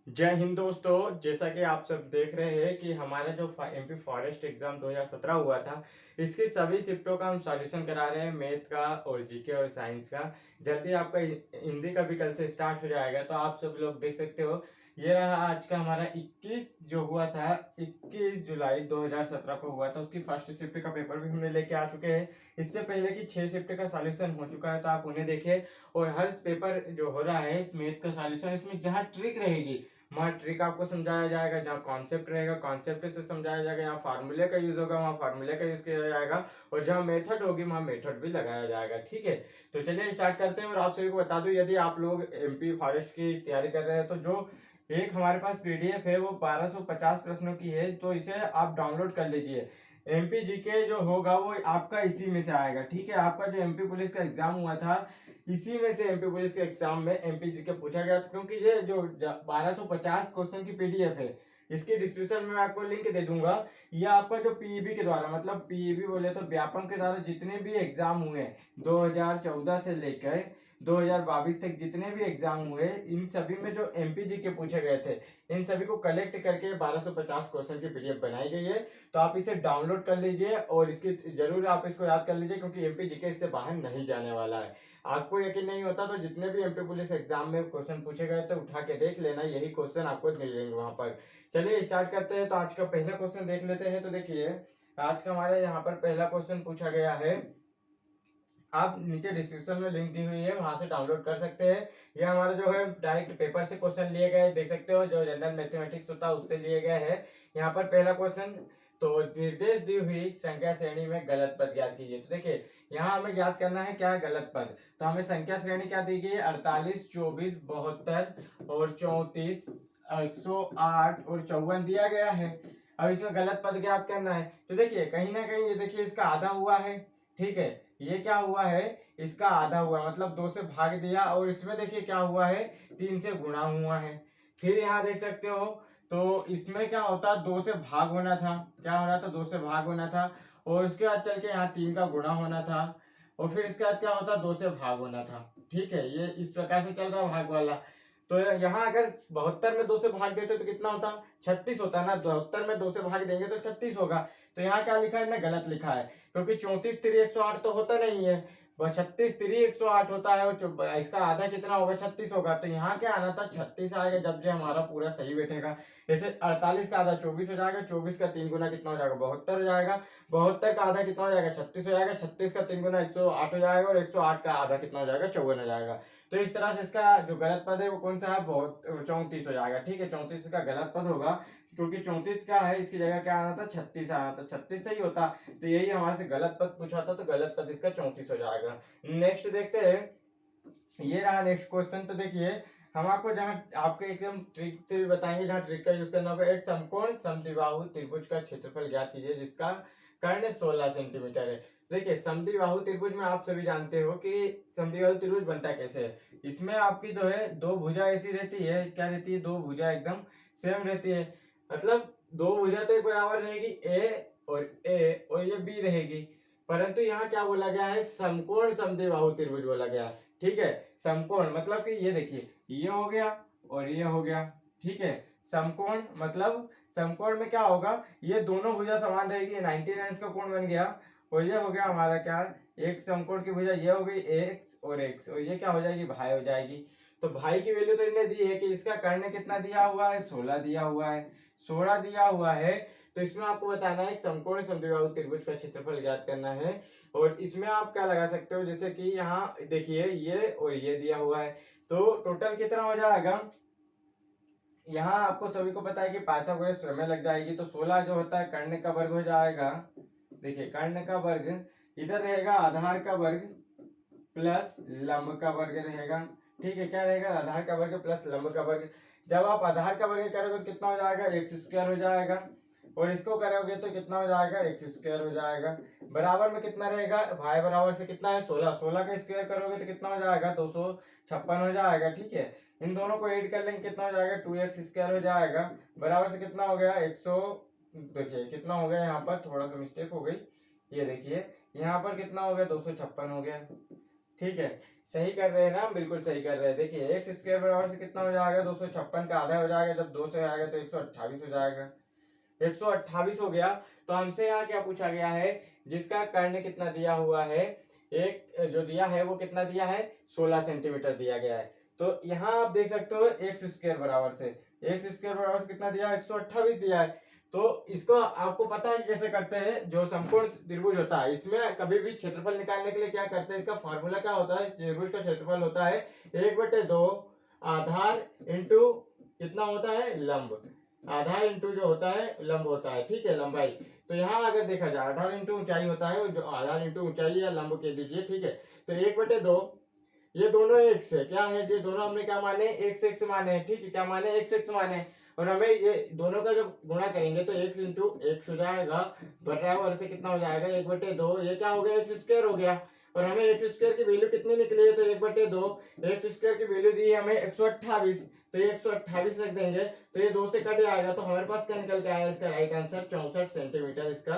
जय हिंद दोस्तों। जैसा कि आप सब देख रहे हैं कि हमारा जो एमपी फॉरेस्ट एग्जाम 2017 हुआ था, इसके सभी शिफ्टों का हम सॉल्यूशन करा रहे हैं, मैथ का और जीके और साइंस का। जल्दी आपका हिंदी का भी कल से स्टार्ट हो जाएगा, तो आप सब लोग देख सकते हो। ये रहा आज का हमारा 21 जो हुआ था, 21 जुलाई 2017 को हुआ था, उसकी फर्स्ट शिफ्ट का पेपर भी हमने लेके आ चुके हैं। इससे पहले की 6 शिफ्ट का सॉल्यूशन हो चुका है, तो आप उन्हें देखें। और हर पेपर जो हो रहा है मैथ का सॉल्यूशन, इसमें जहाँ ट्रिक रहेगी वहाँ ट्रिक आपको समझाया जाएगा, जहाँ कॉन्सेप्ट रहेगा कॉन्सेप्ट से समझाया जाएगा, यहाँ फार्मूले का यूज होगा वहाँ फार्मूले का यूज किया जाएगा, और जहाँ मेथड होगी वहाँ मेथड भी लगाया जाएगा। ठीक है, तो चलिए स्टार्ट करते हैं। और आप सभी को बता दूं, यदि आप लोग एमपी फॉरेस्ट की तैयारी कर रहे हैं, तो जो एक हमारे पास पीडीएफ है वो 1250 प्रश्नों की है, तो इसे आप डाउनलोड कर लीजिए। एमपी जीके जो होगा वो आपका इसी में से आएगा। ठीक है, आपका जो एमपी पुलिस का एग्जाम हुआ था, इसी में से एमपी पुलिस के एग्जाम में एमपी जीके पूछा गया था। क्योंकि ये जो 1250 क्वेश्चन की पीडीएफ है, इसकी डिस्क्रिप्शन में मैं आपको लिंक दे दूंगा। ये आपका जो पीईबी के द्वारा, मतलब पीईबी बोले तो व्यापम के द्वारा जितने भी एग्जाम हुए 2014 से लेकर 2022 तक जितने भी एग्जाम हुए, इन सभी में जो एमपी के पूछे गए थे, इन सभी को कलेक्ट करके 1250 क्वेश्चन की पीडीएफ बनाई गई है। तो आप इसे डाउनलोड कर लीजिए और इसकी जरूर आप इसको याद कर लीजिए, क्योंकि एमपी जीके इससे बाहर नहीं जाने वाला है। आपको यकीन नहीं होता तो जितने भी एमपी पुलिस एग्जाम में क्वेश्चन पूछे गए थे उठा के देख लेना, यही क्वेश्चन आपको मिलेंगे वहां पर। चलिए स्टार्ट करते हैं। तो आज का पहला क्वेश्चन देख लेते हैं। तो देखिए, आज का हमारे यहाँ पर पहला क्वेश्चन पूछा गया है। आप नीचे डिस्क्रिप्शन में लिंक दी हुई है, वहां से डाउनलोड कर सकते हैं। ये हमारा जो है डायरेक्ट पेपर से क्वेश्चन लिए गए, देख सकते हो, जो जनरल मैथमेटिक्स होता है उससे लिए गए हैं। यहाँ पर पहला क्वेश्चन, तो निर्देश दी हुई संख्या श्रेणी में गलत पद ज्ञात कीजिए। तो देखिए, यहाँ हमें ज्ञात करना है क्या है गलत पद। तो हमें संख्या श्रेणी क्या दी गई है, 48, 24, 72 और 34, 108 और 54 दिया गया है। अब इसमें गलत पद ज्ञात करना है। तो देखिए, कहीं ना कहीं ये देखिए इसका आधा हुआ है। ठीक है, ये क्या हुआ है, इसका आधा हुआ, मतलब 2 से भाग दिया, और इसमें देखिए क्या हुआ है, 3 से गुणा हुआ है। फिर यहाँ देख सकते हो, तो इसमें क्या होता, 2 से भाग होना था, क्या होना था, 2 से भाग होना था। और उसके बाद चल के यहाँ 3 का गुणा होना था, और फिर इसके बाद क्या होता, 2 से भाग होना था। ठीक है, ये इस प्रकार से चल रहा है भाग वाला। तो यहाँ अगर 72 में 2 से भाग देते तो कितना होता, 36 होता ना। 72 में 2 से भाग देंगे तो 36 होगा। तो यहाँ क्या लिखा है ना, गलत लिखा है, क्योंकि 34 3 108 तो होता नहीं है, वह 36 3 108 होता है, और इसका आधा कितना होगा, 36 होगा। तो यहाँ क्या आना था, 36 आएगा, जब जो हमारा पूरा सही बैठेगा। जैसे 48 का आधा 24 हो जाएगा, 24 का 3 गुना कितना हो जाएगा, 72 हो जाएगा। 72 का आधा कितना हो जाएगा, 36 हो जाएगा। 36 का 3 गुना 108 हो जाएगा, और 108 का आधा कितना हो जाएगा, 54 हो जाएगा। तो इस तरह से इसका जो गलत पद है वो कौन सा है, बहुत 34 हो जाएगा। ठीक है, 34 का गलत पद होगा, क्योंकि 34 क्या है, इसकी जगह क्या आना था, 36 आना था। 36 सही होता, तो यही हमारे से गलत पद पूछा था, तो गलत पद इसका 34 हो जाएगा। नेक्स्ट देखते हैं, ये रहा नेक्स्ट क्वेश्चन। तो देखिए, हम आपको जहाँ आपको एकदम ट्रिक से भी बताएंगे, जहाँ ट्रिक का यूज करना होगा। एक समकोण समद्विबाहु त्रिभुज का क्षेत्रफल ज्ञात कीजिए जिसका कर्ण 16 सेंटीमीटर है। देखिए, समद्विबाहु त्रिभुज में आप सभी जानते हो कि समद्विबाहु त्रिभुज बनता कैसे है। इसमें आपकी जो है दो भुजा ऐसी रहती है, क्या रहती है, दो भुजा एकदम सेम रहती है। मतलब दो भुजा तो एक बराबर रहेगी, ए और ये बी रहेगी। परंतु यहाँ क्या बोला गया है, समकोण समद्विबाहु त्रिभुज बोला गया है। ठीक है, समकोण मतलब कि ये देखिए, ये हो गया और ये हो गया। ठीक है, समकोण मतलब समकोण में क्या होगा, ये दोनों भुजा समान रहेगी, 90 अंश का कोण बन गया। और ये हो गया हमारा क्या, एक समकोण की भुजा ये हो गई एक्स और एक्स, और ये क्या हो जाएगी, भाई हो जाएगी। तो भाई की वैल्यू तो इन्हें दी है कि इसका कर्ण कितना दिया हुआ है, 16 दिया हुआ है, 16 दिया हुआ है। तो इसमें आपको बताना है, एक समकोण समद्विबाहु त्रिभुज का क्षेत्रफल ज्ञात करना है। और इसमें आप क्या लगा सकते हो, जैसे कि यहाँ देखिए ये और ये दिया हुआ है, तो टोटल कितना हो जाएगा। यहाँ आपको सभी को पता है कि पाइथागोरस प्रमेय लग जाएगी। तो 16 जो होता है कर्ण का वर्ग हो जाएगा। देखिए, कर्ण का वर्ग इधर रहेगा, आधार का वर्ग प्लस लंब का वर्ग रहेगा। ठीक है, क्या रहेगा, आधार का वर्ग प्लस लंब का वर्ग। जब आप आधार का वर्ग करोगे तो कितना हो जाएगा, एक्स स्क्वायर हो जाएगा, और इसको करोगे तो कितना हो जाएगा, एक्स स्क्वायर हो जाएगा। बराबर में कितना रहेगा, भाई बराबर से कितना है, 16, 16 का स्क्वायर करोगे तो कितना हो जाएगा, 256 हो जाएगा। ठीक है, इन दोनों को ऐड कर लेंगे, कितना हो जाएगा, 2x स्क्वायर हो जाएगा। बराबर से कितना हो गया, 100, देखिए कितना हो गया, यहाँ पर थोड़ा सा मिस्टेक हो गई, ये देखिए यहाँ पर कितना हो गया, 256 हो गया। ठीक है, सही कर रहे हैं ना, बिल्कुल सही कर रहे हैं। देखिए एक्स स्क्वायर बराबर से कितना हो जाएगा, 256 का आधा हो जाएगा, जब 2 से आएगा तो 128 हो जाएगा। 128 हो गया। तो हमसे यहाँ क्या पूछा गया है, जिसका कर्ण कितना दिया हुआ है, एक जो दिया है वो कितना दिया है, 16 सेंटीमीटर दिया गया है। तो यहाँ आप देख सकते हो एक्स स्क्वायर बराबर से, एक्स स्क्वायर बराबर से कितना दिया है, 128 दिया है। तो इसको आपको पता है कैसे करते हैं, जो समकोण त्रिभुज होता है इसमें कभी भी क्षेत्रफल निकालने के लिए क्या करते हैं, इसका फॉर्मूला क्या होता है, त्रिभुज का क्षेत्रफल होता है 1/2 आधार इंटू कितना होता है, लंब। आधार इंटू जो होता है लंब होता है, ठीक है, लंबाई। तो यहाँ अगर देखा जाए आधार इंटू ऊंचाई होता है, जो आधार इंटू ऊंचाई या लंब कह दीजिए, ठीक है। तो 1/2, ये दोनों एक्स है, क्या है, ये दोनों हमने क्या माने, एक्स एक्स माने हैं, ठीक है, क्या माने, एक्स एक्स माने। और हमें ये दोनों का जब गुणा करेंगे तो एक्स इंटू एक्स हो जाएगा, बराबर से कितना हो जाएगा, 1/2, ये क्या हो गया, एक्स स्क्वायर हो गया। और हमें एक्स स्क्वायर की वैल्यू कितनी निकली है, तो 1/2, एक्स स्क्वायर की वैल्यू दी है हमें 128, तो ये 128 रख देंगे, तो ये 2 से कट जाएगा, तो हमारे पास क्या निकल के आया, इसका राइट आंसर 64 सेंटीमीटर इसका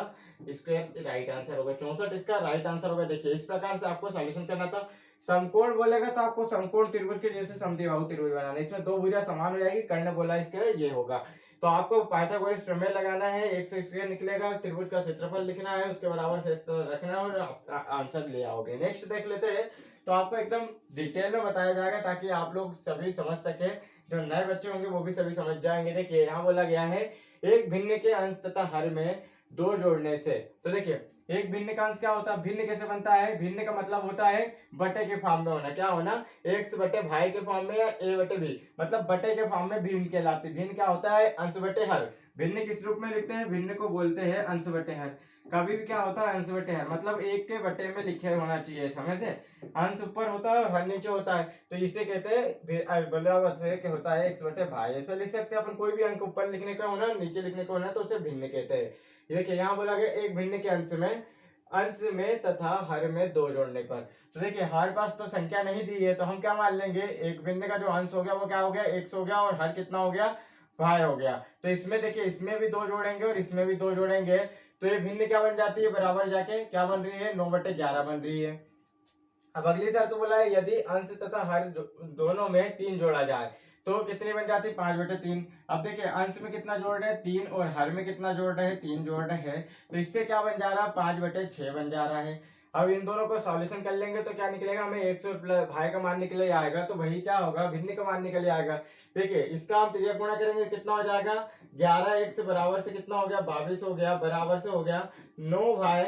स्क्वायर राइट आंसर होगा, 64 इसका राइट आंसर होगा। देखिए इस प्रकार से आपको सॉल्यूशन करना था। समकोण बोलेगा तो आपको समकोण त्रिभुज के जैसे समद्विबाहु त्रिभुज बनाना है, इसमें दो भुजा समान हो जाएगी, कर्ण बोला इसके ये होगा। तो आपको पाइथागोरस प्रमेय लगाना है, एक से स्क्वायर निकलेगा, त्रिभुज का क्षेत्रफल लिखना है, उसके बराबर से रखना है और आप आंसर ले आओगे। नेक्स्ट देख लेते हैं। तो आपको एकदम डिटेल में बताया जाएगा ताकि आप लोग सभी समझ सके, जो नए बच्चे होंगे वो भी सभी समझ जाएंगे। देखिए यहाँ बोला गया है एक भिन्न के अंश तथा हर में 2 जोड़ने से। तो देखिए एक भिन्न का अंश क्या होता है, भिन्न कैसे बनता है, भिन्न का मतलब होता है बटे के फॉर्म में होना, क्या होना, एक्स बटे भाई के फॉर्म में या ए बटे बी, मतलब बटे के फॉर्म में भिन्न कहलाती। भिन्न क्या होता है, अंश बटे हर। भिन्न किस रूप में लिखते हैं, भिन्न को बोलते हैं अंश बटे हर। कभी भी क्या होता है, अंश बटे हर, मतलब एक के बटे में लिखे होना चाहिए, समझे। अंश ऊपर होता है और हर नीचे होता है, तो इसे कहते हैं बराबर से क्या होता है, एक्स बटे भाई। ऐसा लिख सकते हैं अपन, कोई भी अंक ऊपर लिखने का होना, नीचे लिखने का होना, तो उसे भिन्न कहते हैं। देखिए यहाँ बोला गया एक भिन्न के अंश में तथा हर में 2 जोड़ने पर। तो देखिए हमारे पास तो संख्या नहीं दी है, तो हम क्या मान लेंगे, एक भिन्न का जो अंश हो गया वो क्या हो गया, एक्स हो गया, और हर कितना हो गया, भाई हो गया। तो इसमें देखिए इसमें भी 2 जोड़ेंगे और इसमें भी 2 जोड़ेंगे, तो ये भिन्न क्या बन जाती है, बराबर जाके क्या बन रही है, 9/11 बन रही है। अब अगली शर्त बोला है यदि अंश तथा हर दोनों में 3 जोड़ा जाए तो कितनी बन जाती है, 5/3। अब देखिए अंश में कितना जोड़ रहे हैं, 3, और हर में कितना जोड़ रहे हैं, 3 जोड़ रहे हैं, तो इससे क्या बन जा रहा है, 5/6 बन जा रहा है। अब इन दोनों को सॉल्यूशन कर लेंगे तो क्या निकलेगा, हमें 100 प्लस भाई का मान निकले आएगा, तो वही क्या होगा, भिन्न का मान निकले आएगा। देखिए इसका हम त्रिज्या गुणा करेंगे, कितना हो जाएगा, 11x बराबर से कितना हो गया, 22 हो गया, बराबर से हो गया 9 भाई,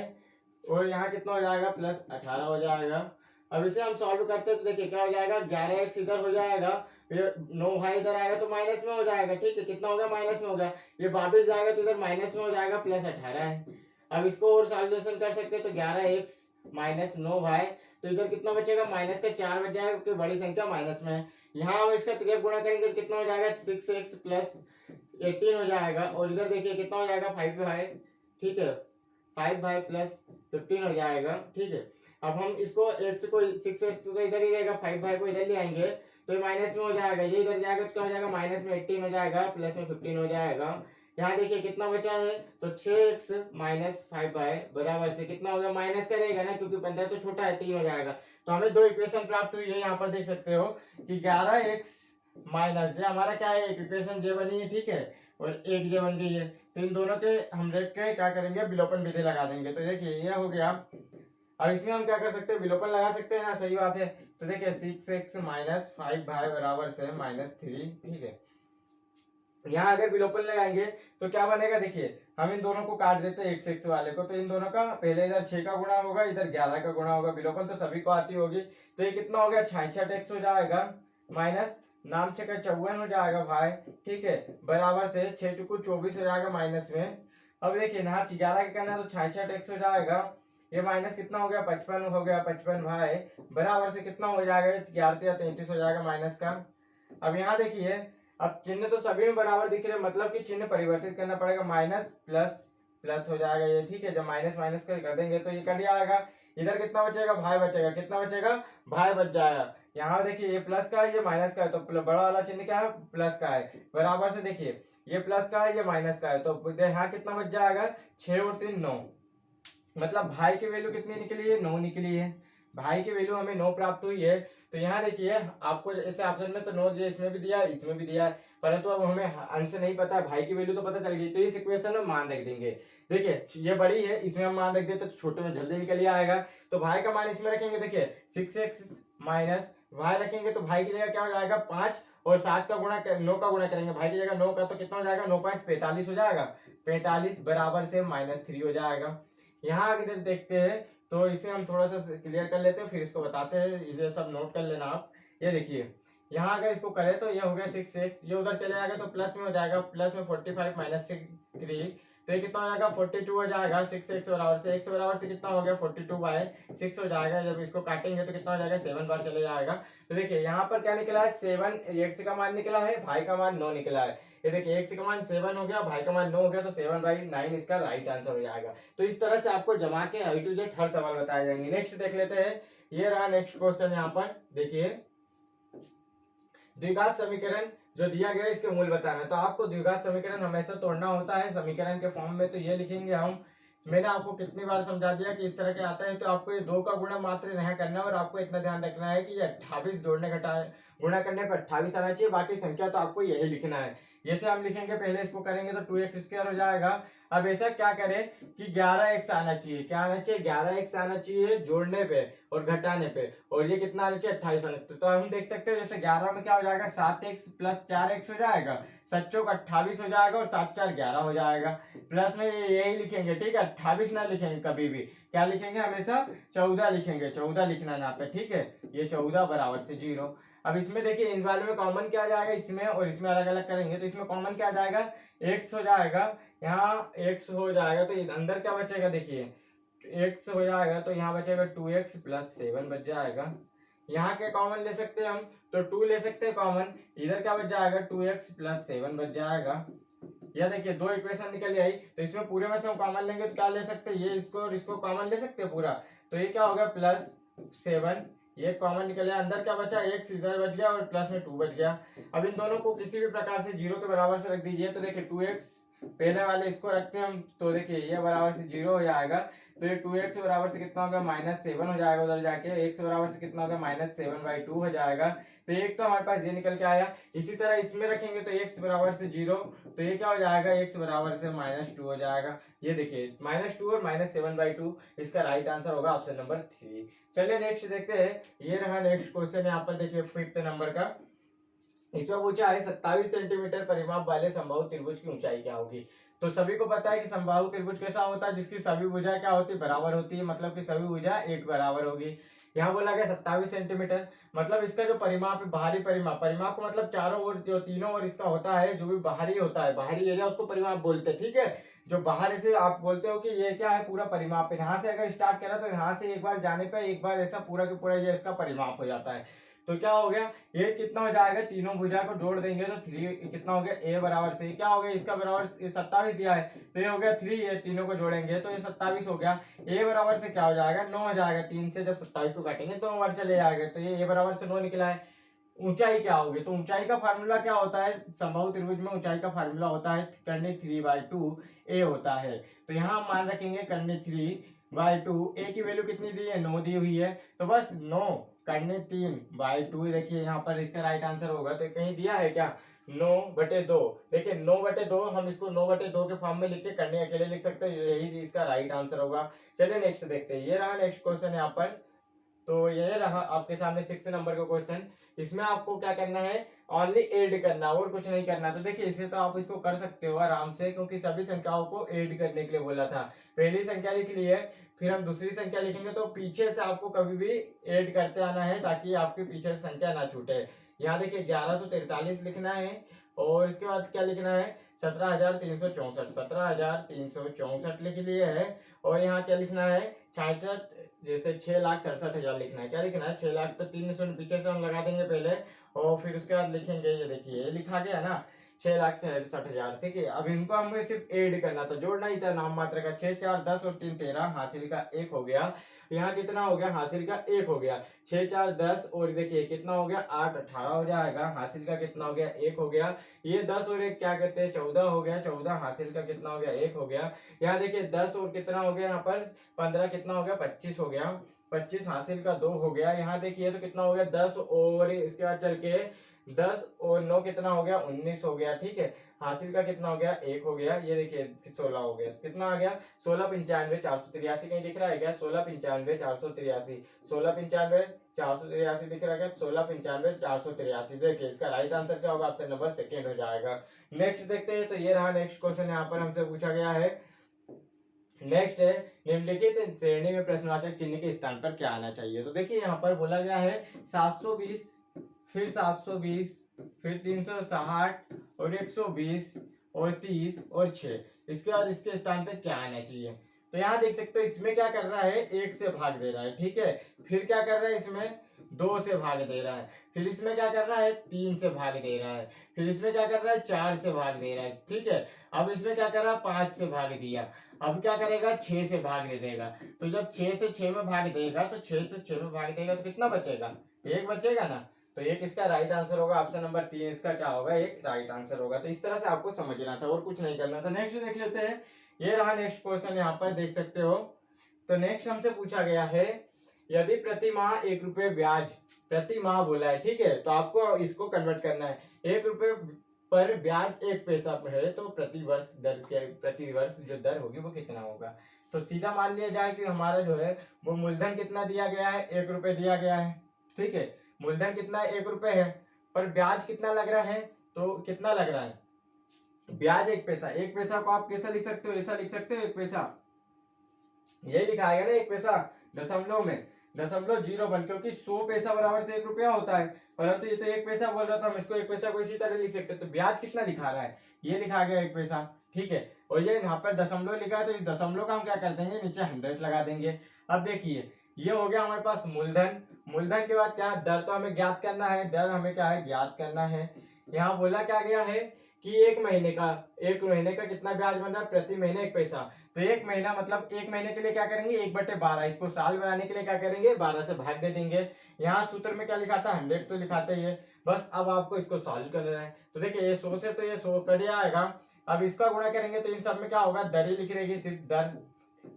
और यहाँ कितना हो जाएगा, प्लस 18 हो जाएगा। अब इसे हम सॉल्व करते हैं तो देखिए क्या हो जाएगा, 11x इधर हो जाएगा, फिर 9 भाई इधर आएगा तो माइनस में हो जाएगा, ठीक है, कितना हो गया, माइनस में हो गया। ये 22 जाएगा तो इधर माइनस में हो जाएगा, प्लस 18 है। अब इसको और सॉल्यूशन कर सकते हैं तो 11x माइनस 9 भाई, तो इधर कितना बचेगा, माइनस का 4 बच जाएगा, क्योंकि बड़ी संख्या माइनस में है। यहाँ हम इसका त्रिज्या गुणा करेंगे तो कितना हो जाएगा, 6x प्लस 18 हो जाएगा, और इधर देखिए कितना हो जाएगा, 5 भाई, ठीक है, 5 भाई प्लस 15 हो जाएगा, ठीक है। अब हम इसको 8 को 6x तो इधर ही रहेगा, 5 भाई को इधर ले आएंगे तो ये माइनस में हो जाएगा, ये इधर जाएगा तो क्या हो जाएगा, माइनस में 18 हो जाएगा, प्लस में 15 हो जाएगा। यहाँ देखिए कितना बचा है, तो 6x माइनस 5 भाई बराबर से कितना होगा, माइनस का रहेगा ना, क्योंकि 15 तो छोटा है, 3 हो जाएगा। तो हमें 2 इक्वेशन प्राप्त हुई है, यहाँ पर देख सकते हो कि 11x माइनस जे हमारा क्या है, एक इक्वेशन जे बनी है, ठीक है, और एक जे बन गई है। तो इन दोनों के हम देख के क्या करेंगे, विलोपन विधि लगा देंगे। तो देखिए ये हो गया। अब इसमें हम क्या कर सकते हैं, विलोपन लगा सकते हैं ना, सही बात है। तो देखिए 6x माइनस 5 भाई बराबर से -3, ठीक है। यहाँ अगर विलोपन लगाएंगे तो क्या बनेगा, देखिए हम इन दोनों को काट देते हैं x वाले को, तो इन दोनों का पहले इधर 6 का गुणा होगा, इधर 11 का गुणा होगा, विलोपन तो सभी को आती होगी। तो ये कितना हो गया, 66x हो जाएगा, माइनस नाम 6 का 54 हो जाएगा भाई, ठीक है, बराबर से 6 चुकू 24 हो जाएगा माइनस में। अब देखिए यहाँ 11 का करना तो 66x हो जाएगा, ये माइनस कितना हो गया, 55 हो गया, 55 भाई बराबर से कितना हो जाएगा, 11 33 हो जाएगा माइनस का। अब यहाँ देखिए अब चिन्ह तो सभी में बराबर दिख रहे हैं, मतलब कि चिन्ह परिवर्तित करना पड़ेगा, माइनस प्लस प्लस हो जाएगा ये, ठीक है। जब माइनस माइनस कर देंगे तो ये कट जाएगा, इधर कितना बचेगा, भाई बचेगा, कितना बचेगा, भाई बच जाएगा। यहाँ देखिए ये प्लस का है, ये माइनस का है, तो बड़ा वाला चिन्ह क्या है, प्लस का है, बराबर से देखिए ये प्लस का है, ये माइनस का है, तो यहाँ कितना बच जाएगा, 6 और 3 9, मतलब भाई की वैल्यू कितनी निकली है, 9 निकली है। भाई की वैल्यू हमें 9 प्राप्त हुई है। तो यहाँ देखिए आपको जैसे ऑप्शन में तो 9 दिया, इसमें भी दिया है, इसमें भी दिया है, परंतु अब हमें आंसर नहीं पता है, भाई की वैल्यू तो पता चल गई, तो इस इक्वेशन में मान रख देंगे। देखिए ये बड़ी है, इसमें हम मान रख देते तो छोटे में जल्दी निकल आएगा। तो भाई का मान इसमें रखेंगे, देखिए 6x माइनस वाई रखेंगे तो भाई की जगह क्या हो जाएगा 5, और 7 का गुणा 9 का गुणा करेंगे भाई की जगह 9 का, तो कितना हो जाएगा 9.45 हो जाएगा, 45 बराबर से -3 हो जाएगा। यहाँ आगे देखते हैं, तो इसे हम थोड़ा सा क्लियर कर लेते हैं फिर इसको बताते हैं, इसे सब नोट कर लेना आप। ये देखिए यहाँ अगर इसको करें तो ये हो गया 6x, ये उधर चले जाएगा तो प्लस में हो जाएगा, प्लस में 45 माइनस 3, तो ये कितना हो जाएगा 42 हो जाएगा। 6x बराबर से x बराबर से कितना हो गया 42/6 हो जाएगा। जब इसको काटेंगे तो कितना हो जाएगा 7 बार चले जाएगा। तो देखिए यहाँ पर क्या निकला है 7, x का मान निकला है, भाई का मान 9 निकला है। ये देखिए x का मान 7 हो गया, भाई का मान 9 हो गया, तो 7/9 इसका राइट आंसर हो जाएगा। तो इस तरह से आपको जमा के A to Z हर सवाल बताए जाएंगे। नेक्स्ट देख लेते हैं, ये रहा नेक्स्ट क्वेश्चन। यहाँ पर देखिए द्विघात समीकरण जो दिया गया है इसके मूल बताना है। तो आपको द्विघात समीकरण हमेशा तोड़ना होता है समीकरण के फॉर्म में, तो ये लिखेंगे हम। मैंने आपको कितनी बार समझा दिया कि इस तरह के आता है, तो आपको ये 2 का गुणा मात्र नहीं करना है, और आपको इतना ध्यान रखना है कि ये 28 जोड़ने घटा गुणा करने पर 28 आना चाहिए, बाकी संख्या तो आपको यही लिखना है। जैसे हम लिखेंगे, पहले इसको करेंगे तो 2x² हो जाएगा। अब ऐसा क्या करें कि 11x आना चाहिए, क्या आना चाहिए 11x आना चाहिए जोड़ने पे और घटाने पे, और ये कितना आना चाहिए 28 आना चाहिए। तो हम देख सकते हैं जैसे 11 में क्या हो जाएगा 7x प्लस 4x हो जाएगा, 7 चौक 28 हो जाएगा, और 7 4 11 हो जाएगा। प्लस में यही लिखेंगे, ठीक है 28 ना लिखेंगे कभी भी, क्या लिखेंगे हमेशा 14 लिखेंगे, 14 लिखना ना पे, ठीक है ये 14 बराबर से 0। अब इसमें देखिए इन वाले में कॉमन क्या आ जाएगा, इसमें और इसमें अलग अलग करेंगे तो इसमें कॉमन क्या आ जाएगा x हो जाएगा, यहाँ x हो जाएगा, तो अंदर क्या बचेगा देखिए x हो जाएगा, तो यहाँ बचेगा 2x प्लस 7 बच जाएगा। यहाँ के कॉमन ले सकते हैं हम, तो 2 ले सकते हैं कॉमन, इधर क्या बच जाएगा 2x प्लस 7 बच जाएगा। यह देखिए 2 इक्वेशन निकल आई, तो इसमें पूरे में से हम कॉमन लेंगे तो क्या ले सकते हैं, ये इसको और इसको कॉमन ले सकते हैं पूरा, तो ये क्या होगा +7, ये कॉमन निकल गया, अंदर क्या बचा x इधर बच गया और प्लस में 2 बच गया। अब इन दोनों को किसी भी प्रकार से 0 के बराबर से रख दीजिए, तो देखिए 2x पहले वाले इसको रखते हैं हम, तो देखिए ये बराबर से 0 हो जाएगा, तो ये 2x बराबर से कितना होगा -7 हो जाएगा, उधर जाके x बराबर से कितना होगा -7/2 हो जाएगा। तो एक तो हमारे पास ये निकल के आया। इसी तरह इसमें रखेंगे तो x बराबर से 0, तो ये क्या हो जाएगा x बराबर से -2 हो जाएगा। ये देखिए -2 और -7/2 इसका राइट आंसर होगा ऑप्शन नंबर 3। चलिए नेक्स्ट देखते हैं, ये रहा नेक्स्ट क्वेश्चन। यहाँ पर देखिए 5th नंबर का, इसमें पूछा है 27 सेंटीमीटर परिमाप वाले समबाहु त्रिभुज की ऊंचाई क्या होगी। तो सभी को पता है कि समबाहु त्रिभुज कैसा होता है, जिसकी सभी भुजा क्या होती है बराबर होती है, मतलब कि सभी भुजा एक बराबर होगी। यहाँ बोला गया 27 सेंटीमीटर, मतलब इसका जो परिमाप है बाहरी परिमाप, परिमाप को मतलब चारों ओर जो तीनों ओर इसका होता है, जो भी बाहरी होता है बाहरी एरिया उसको परिमाप बोलते हैं, ठीक है। जो बाहर से आप बोलते हो कि ये क्या है पूरा परिमाप है, यहाँ से अगर स्टार्ट करा तो यहाँ से एक बार जाने पे एक बार ऐसा पूरा के पूरा ये इसका परिमाप हो जाता है। तो क्या हो गया ये कितना हो जाएगा, तीनों भुजा को जोड़ देंगे तो 3 कितना हो गया a बराबर से क्या हो गया इसका बराबर 27 दिया है, तो ये हो गया 3, ये तीनों को जोड़ेंगे तो ये 27 हो गया। a बराबर से क्या हो जाएगा 9 हो जाएगा, 3 से जब 27 को काटेंगे तो बार चले जाएगा, तो ये a बराबर से 9 निकला है। ऊंचाई क्या होगी, तो ऊंचाई का फार्मूला क्या होता है समबाहु त्रिभुज में, ऊंचाई का फार्मूला होता है कर्णी 3/2 a होता है। तो यहाँ हम मान रखेंगे कर्णी 3/2, a की वैल्यू कितनी दी है 9 दी हुई है, तो बस 9 कर्णी 3/2, देखिए यहाँ पर इसका राइट आंसर होगा। तो कहीं दिया है क्या 9/2, देखिए 9/2 हम इसको 9/2 के फॉर्म में लिख के कर्णी अकेले लिख सकते हैं, यही इसका राइट आंसर होगा। चलिए नेक्स्ट देखते हैं, ये रहा नेक्स्ट क्वेश्चन यहाँ पर। तो ये रहा आपके सामने 6 नंबर का क्वेश्चन। इसमें आपको क्या करना है ओनली ऐड करना और कुछ नहीं करना। तो देखिए इसे तो आप इसको कर सकते हो आराम से, क्योंकि सभी संख्याओं को ऐड करने के लिए बोला था। पहली संख्या लिख ली है, फिर हम दूसरी संख्या लिखेंगे, तो पीछे से आपको कभी भी ऐड करते आना है ताकि आपके पीछे से संख्या ना छूटे। यहाँ देखिए 1143 लिखना है, और इसके बाद क्या लिखना है 17,364, 17,364 लिख लिए है। और यहाँ क्या लिखना है 66, जैसे 6,67,000 लिखना है, क्या लिखना है 6 लाख, तो 3 शून्य पीछे से हम लगा देंगे पहले, और फिर उसके बाद लिखेंगे, ये देखिए ये लिखा गया ना 6,67,000, ठीक है। अब इनको हमें सिर्फ ऐड करना, तो जोड़ना ही था नाम मात्र का, 6 4 10 और 3 13, हासिल का 1 हो गया। यहाँ कितना हो गया हासिल का 1 हो गया, 6 4 10 और देखिए कितना हो गया 8 18 हो जाएगा, हासिल का कितना हो गया 1 हो गया। ये 10 और 1 क्या कहते हैं 14 हो गया, 14 हासिल का कितना हो गया 1 हो गया। यहाँ देखिए 10 और कितना हो गया यहाँ पर 15 कितना हो गया 25 हो गया, 25 हासिल का 2 हो गया। यहाँ देखिए तो कितना हो गया 10, और इसके बाद चल के 10 और 9 कितना हो गया 19 हो गया। ठीक है, हासिल का कितना हो गया 1 हो गया। ये देखिए 16 हो गया। कितना आ गया 1695 483। कहीं दिख रहा है क्या 1695 483? 1695 483 दिख रहा है क्या? 1695 483। देखिए इसका राइट आंसर क्या होगा? ऑप्शन नंबर सेकेंड हो जाएगा। नेक्स्ट देखते हैं। तो ये रहा नेक्स्ट क्वेश्चन, यहाँ पर हमसे पूछा गया है। नेक्स्ट है निम्नलिखित श्रेणी में प्रश्नवाचक चिन्ह के स्थान पर क्या आना चाहिए। तो देखिए यहाँ पर बोला गया है 720, फिर 720, फिर 360 और 120 और 30 और 6। इसके बाद इसके स्थान पे क्या आना चाहिए। तो यहाँ देख सकते हो इसमें क्या कर रहा है 1 से भाग दे रहा है। ठीक है, फिर क्या कर रहा है इसमें 2 से भाग दे रहा है, फिर इसमें क्या कर रहा है 3 से भाग दे रहा है, फिर इसमें क्या कर रहा है 4 से भाग दे रहा है। ठीक है, अब इसमें क्या कर रहा है 5 से भाग दिया, अब क्या करेगा 6 से भाग दे देगा। तो जब 6 से 6 में भाग देगा तो 6 से 6 में भाग देगा तो कितना बचेगा? 1 बचेगा ना। तो एक इसका राइट आंसर होगा। ऑप्शन नंबर 3 इसका क्या होगा? एक राइट आंसर होगा। तो इस तरह से आपको समझना था और कुछ नहीं करना था। नेक्स्ट देख लेते हैं। ये रहा नेक्स्ट क्वेश्चन, यहाँ पर देख सकते हो। तो नेक्स्ट हमसे पूछा गया है यदि प्रति माह 1 रुपये ब्याज प्रति माह बोला है। ठीक है, तो आपको इसको कन्वर्ट करना है। 1 रुपये पर ब्याज 1 पैसा है तो प्रति वर्ष जो दर होगी वो कितना होगा। तो सीधा मान लिया जाए कि हमारा जो है वो मूलधन कितना दिया गया है 1 रुपये दिया गया है। ठीक है, मूलधन कितना 1 रुपये है, पर ब्याज कितना लग रहा है? तो कितना लग रहा है ब्याज 1 पैसा। 1 पैसा को आप कैसा लिख सकते हो? ऐसा लिख सकते हो 1 पैसा, यही लिखा है ना 1 पैसा दशमलव में 0.01, क्योंकि 100 पैसा बराबर से 1 रुपया होता है, परंतु ये तो 1 पैसा बोल रहा था, हम इसको 1 पैसा को इसी तरह लिख सकते हैं। तो ब्याज कितना दिखा रहा है? ये लिखा गया 1 पैसा। ठीक है, और ये यहाँ पर दशमलव लिखा है तो इस दशमलव का हम क्या कर देंगे नीचे 100 लगा देंगे। अब देखिए ये हो गया हमारे पास मूलधन। मूलधन के बाद क्या दर तो हमें ज्ञात करना है, दर हमें क्या है ज्ञात करना है। यहाँ बोला क्या गया है कि 1 महीने का कितना ब्याज बन रहा है? प्रति महीने 1 पैसा। तो 1 महीना मतलब 1 महीने के लिए क्या करेंगे 1/12। इसको साल बनाने के लिए क्या करेंगे 12 से भाग दे देंगे। यहाँ सूत्र में क्या लिखा था 100 तो लिखाते ही है। बस अब आपको इसको सॉल्व करना है। तो देखिए ये 100 से तो ये 100 कट आएगा। अब इसका गुणा करेंगे तो इन सब में क्या होगा दर ही लिख रहेगी, सिर्फ दर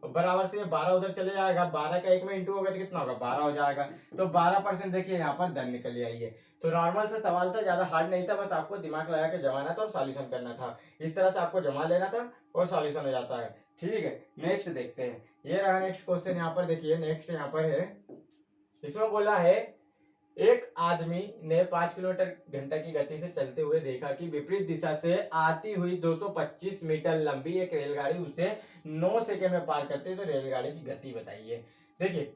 बराबर से 12 उधर चले जाएगा, 12 का 1 में इंटू होगा तो कितना होगा 12 हो जाएगा। तो 12% देखिए यहाँ पर दर निकल आई है। तो नॉर्मल से सवाल था, ज्यादा हार्ड नहीं था, बस आपको दिमाग लगा के जमाना था और सॉल्यूशन करना था। इस तरह से आपको जमा लेना था और सॉल्यूशन हो जाता है। ठीक है, नेक्स्ट देखते हैं। ये रहा नेक्स्ट क्वेश्चन। यहाँ पर देखिए नेक्स्ट यहाँ पर है, इसमें बोला है एक आदमी ने 5 किलोमीटर घंटा की गति से चलते हुए देखा कि विपरीत दिशा से आती हुई 225 मीटर लंबी एक रेलगाड़ी उसे 9 सेकंड में पार करती है। तो रेलगाड़ी की गति बताइए। देखिए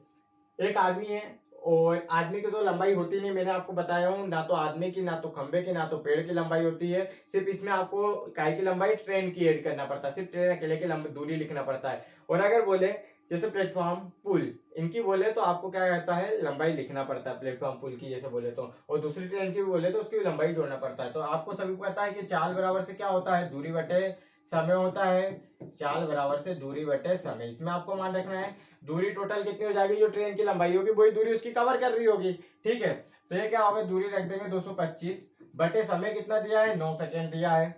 एक आदमी है और आदमी की तो लंबाई होती नहीं, मैंने आपको बताया हूँ, ना तो आदमी की, ना तो खंबे की, ना तो पेड़ की लंबाई होती है। सिर्फ इसमें आपको काय की लंबाई ट्रेन की ऐड करना पड़ता है, सिर्फ ट्रेन अकेले की लंबी दूरी लिखना पड़ता है। और अगर बोले जैसे प्लेटफॉर्म पुल इनकी बोले तो आपको क्या करता है लंबाई लिखना पड़ता है प्लेटफॉर्म पुल की जैसे बोले तो, और दूसरी ट्रेन की भी बोले तो उसकी भी लंबाई जोड़ना पड़ता है। तो आपको सभी को पता है कि चाल बराबर से क्या होता है दूरी बटे समय होता है। चाल बराबर से दूरी बटे समय, इसमें आपको मान रखना है दूरी टोटल कितनी हो जाएगी, जो ट्रेन की लंबाई होगी वही दूरी उसकी कवर कर रही होगी। ठीक है, तो ये क्या होगा दूरी रख देंगे 225 बटे समय कितना दिया है 9 सेकेंड दिया है।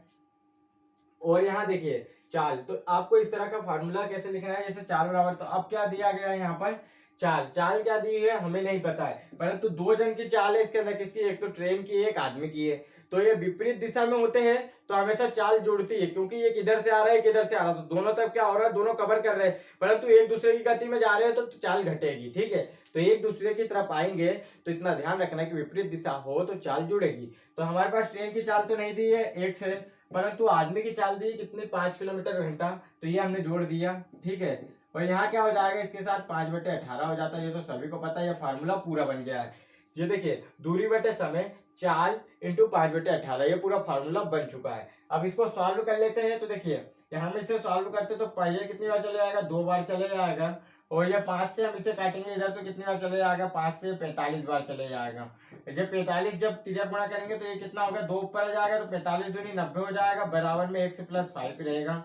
और यहाँ देखिए चाल, तो आपको इस तरह का फार्मूला कैसे लिखना है, जैसे चाल बराबर, तो अब क्या दिया गया है यहाँ पर चाल क्या दी है हमें नहीं पता है, परंतु 2 जन की चाल है इसके अंदर, किसकी, एक तो ट्रेन की एक आदमी की है। तो ये विपरीत दिशा में होते हैं तो हमेशा चाल जुड़ती है, क्योंकि ये किधर से आ रहा है किधर से आ रहा है, तो दोनों तरफ क्या हो रहा है दोनों कवर कर रहे हैं, परंतु एक दूसरे की गति में जा रहे हैं तो चाल घटेगी। ठीक है, तो एक दूसरे की तरफ आएंगे तो इतना ध्यान रखना कि विपरीत दिशा हो तो चाल जुड़ेगी। तो हमारे पास ट्रेन की चाल तो नहीं दी है 1 से, परंतु आदमी की चाल दी कितनी 5 किलोमीटर घंटा, तो ये हमने जोड़ दिया। ठीक है, और यहाँ क्या हो जाएगा इसके साथ 5/18 हो जाता है, ये तो सभी को पता है, ये फार्मूला पूरा बन गया है। ये देखिए दूरी बटे समय चाल इंटू 5/18, ये पूरा फार्मूला बन चुका है। अब इसको सॉल्व कर लेते हैं। तो देखिए हम इसे सॉल्व करते तो पहले कितनी बार चले जाएगा 2 बार चले जाएगा, और ये 5 से हम इसे काटेंगे इधर तो कितनी बार चले जाएगा 5 से 45 बार चले जाएगा। ये 45 जब तिरक गुणा करेंगे तो ये कितना होगा 2 ऊपर आ जाएगा, तो 45 दूनी 90 हो जाएगा, बराबर में 1 से +5 रहेगा।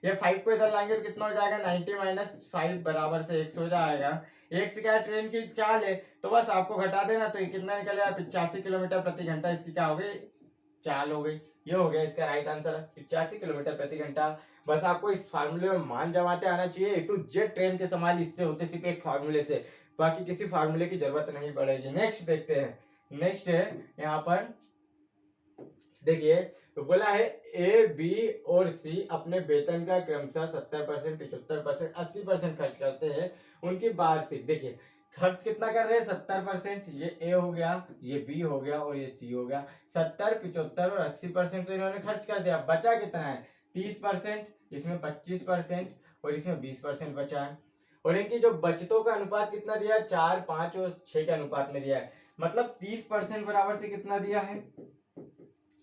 ये 5 को इधर लाएंगे तो कितना हो जाएगा 90 - 5 बराबर से 1 हो जाएगा। 1 से क्या है ट्रेन की चाल है तो बस आपको घटा देना, तो ये कितना निकल जाएगा 85 किलोमीटर प्रति घंटा इसकी क्या हो गई चाल हो गई। ये हो गया इसका राइट आंसर 85 किलोमीटर प्रति घंटा। बस आपको इस फार्मूले में मान जमाते आना चाहिए, A to Z ट्रेन के सवाल इससे होते सिर्फ एक फार्मूले से। बाकी किसी फार्मूले की जरूरत नहीं पड़ेगी। नेक्स्ट देखते हैं। नेक्स्ट है यहाँ पर देखिए, तो बोला है ए बी और सी अपने वेतन का क्रमशः 70%, 75%, 80% खर्च करते हैं उनकी वार्षिक। देखिए खर्च कितना कर रहे हैं, 70%। ये ए हो गया, ये बी हो गया और ये सी हो गया। 70, 75 और 80% तो इन्होंने खर्च कर दिया। बचा कितना है, 30%, इसमें 25% और इसमें 20% बचा है। और इनकी जो बचतों का अनुपात कितना दिया है, 4, 5 और 6 के अनुपात में दिया है। मतलब 30% बराबर से कितना दिया है,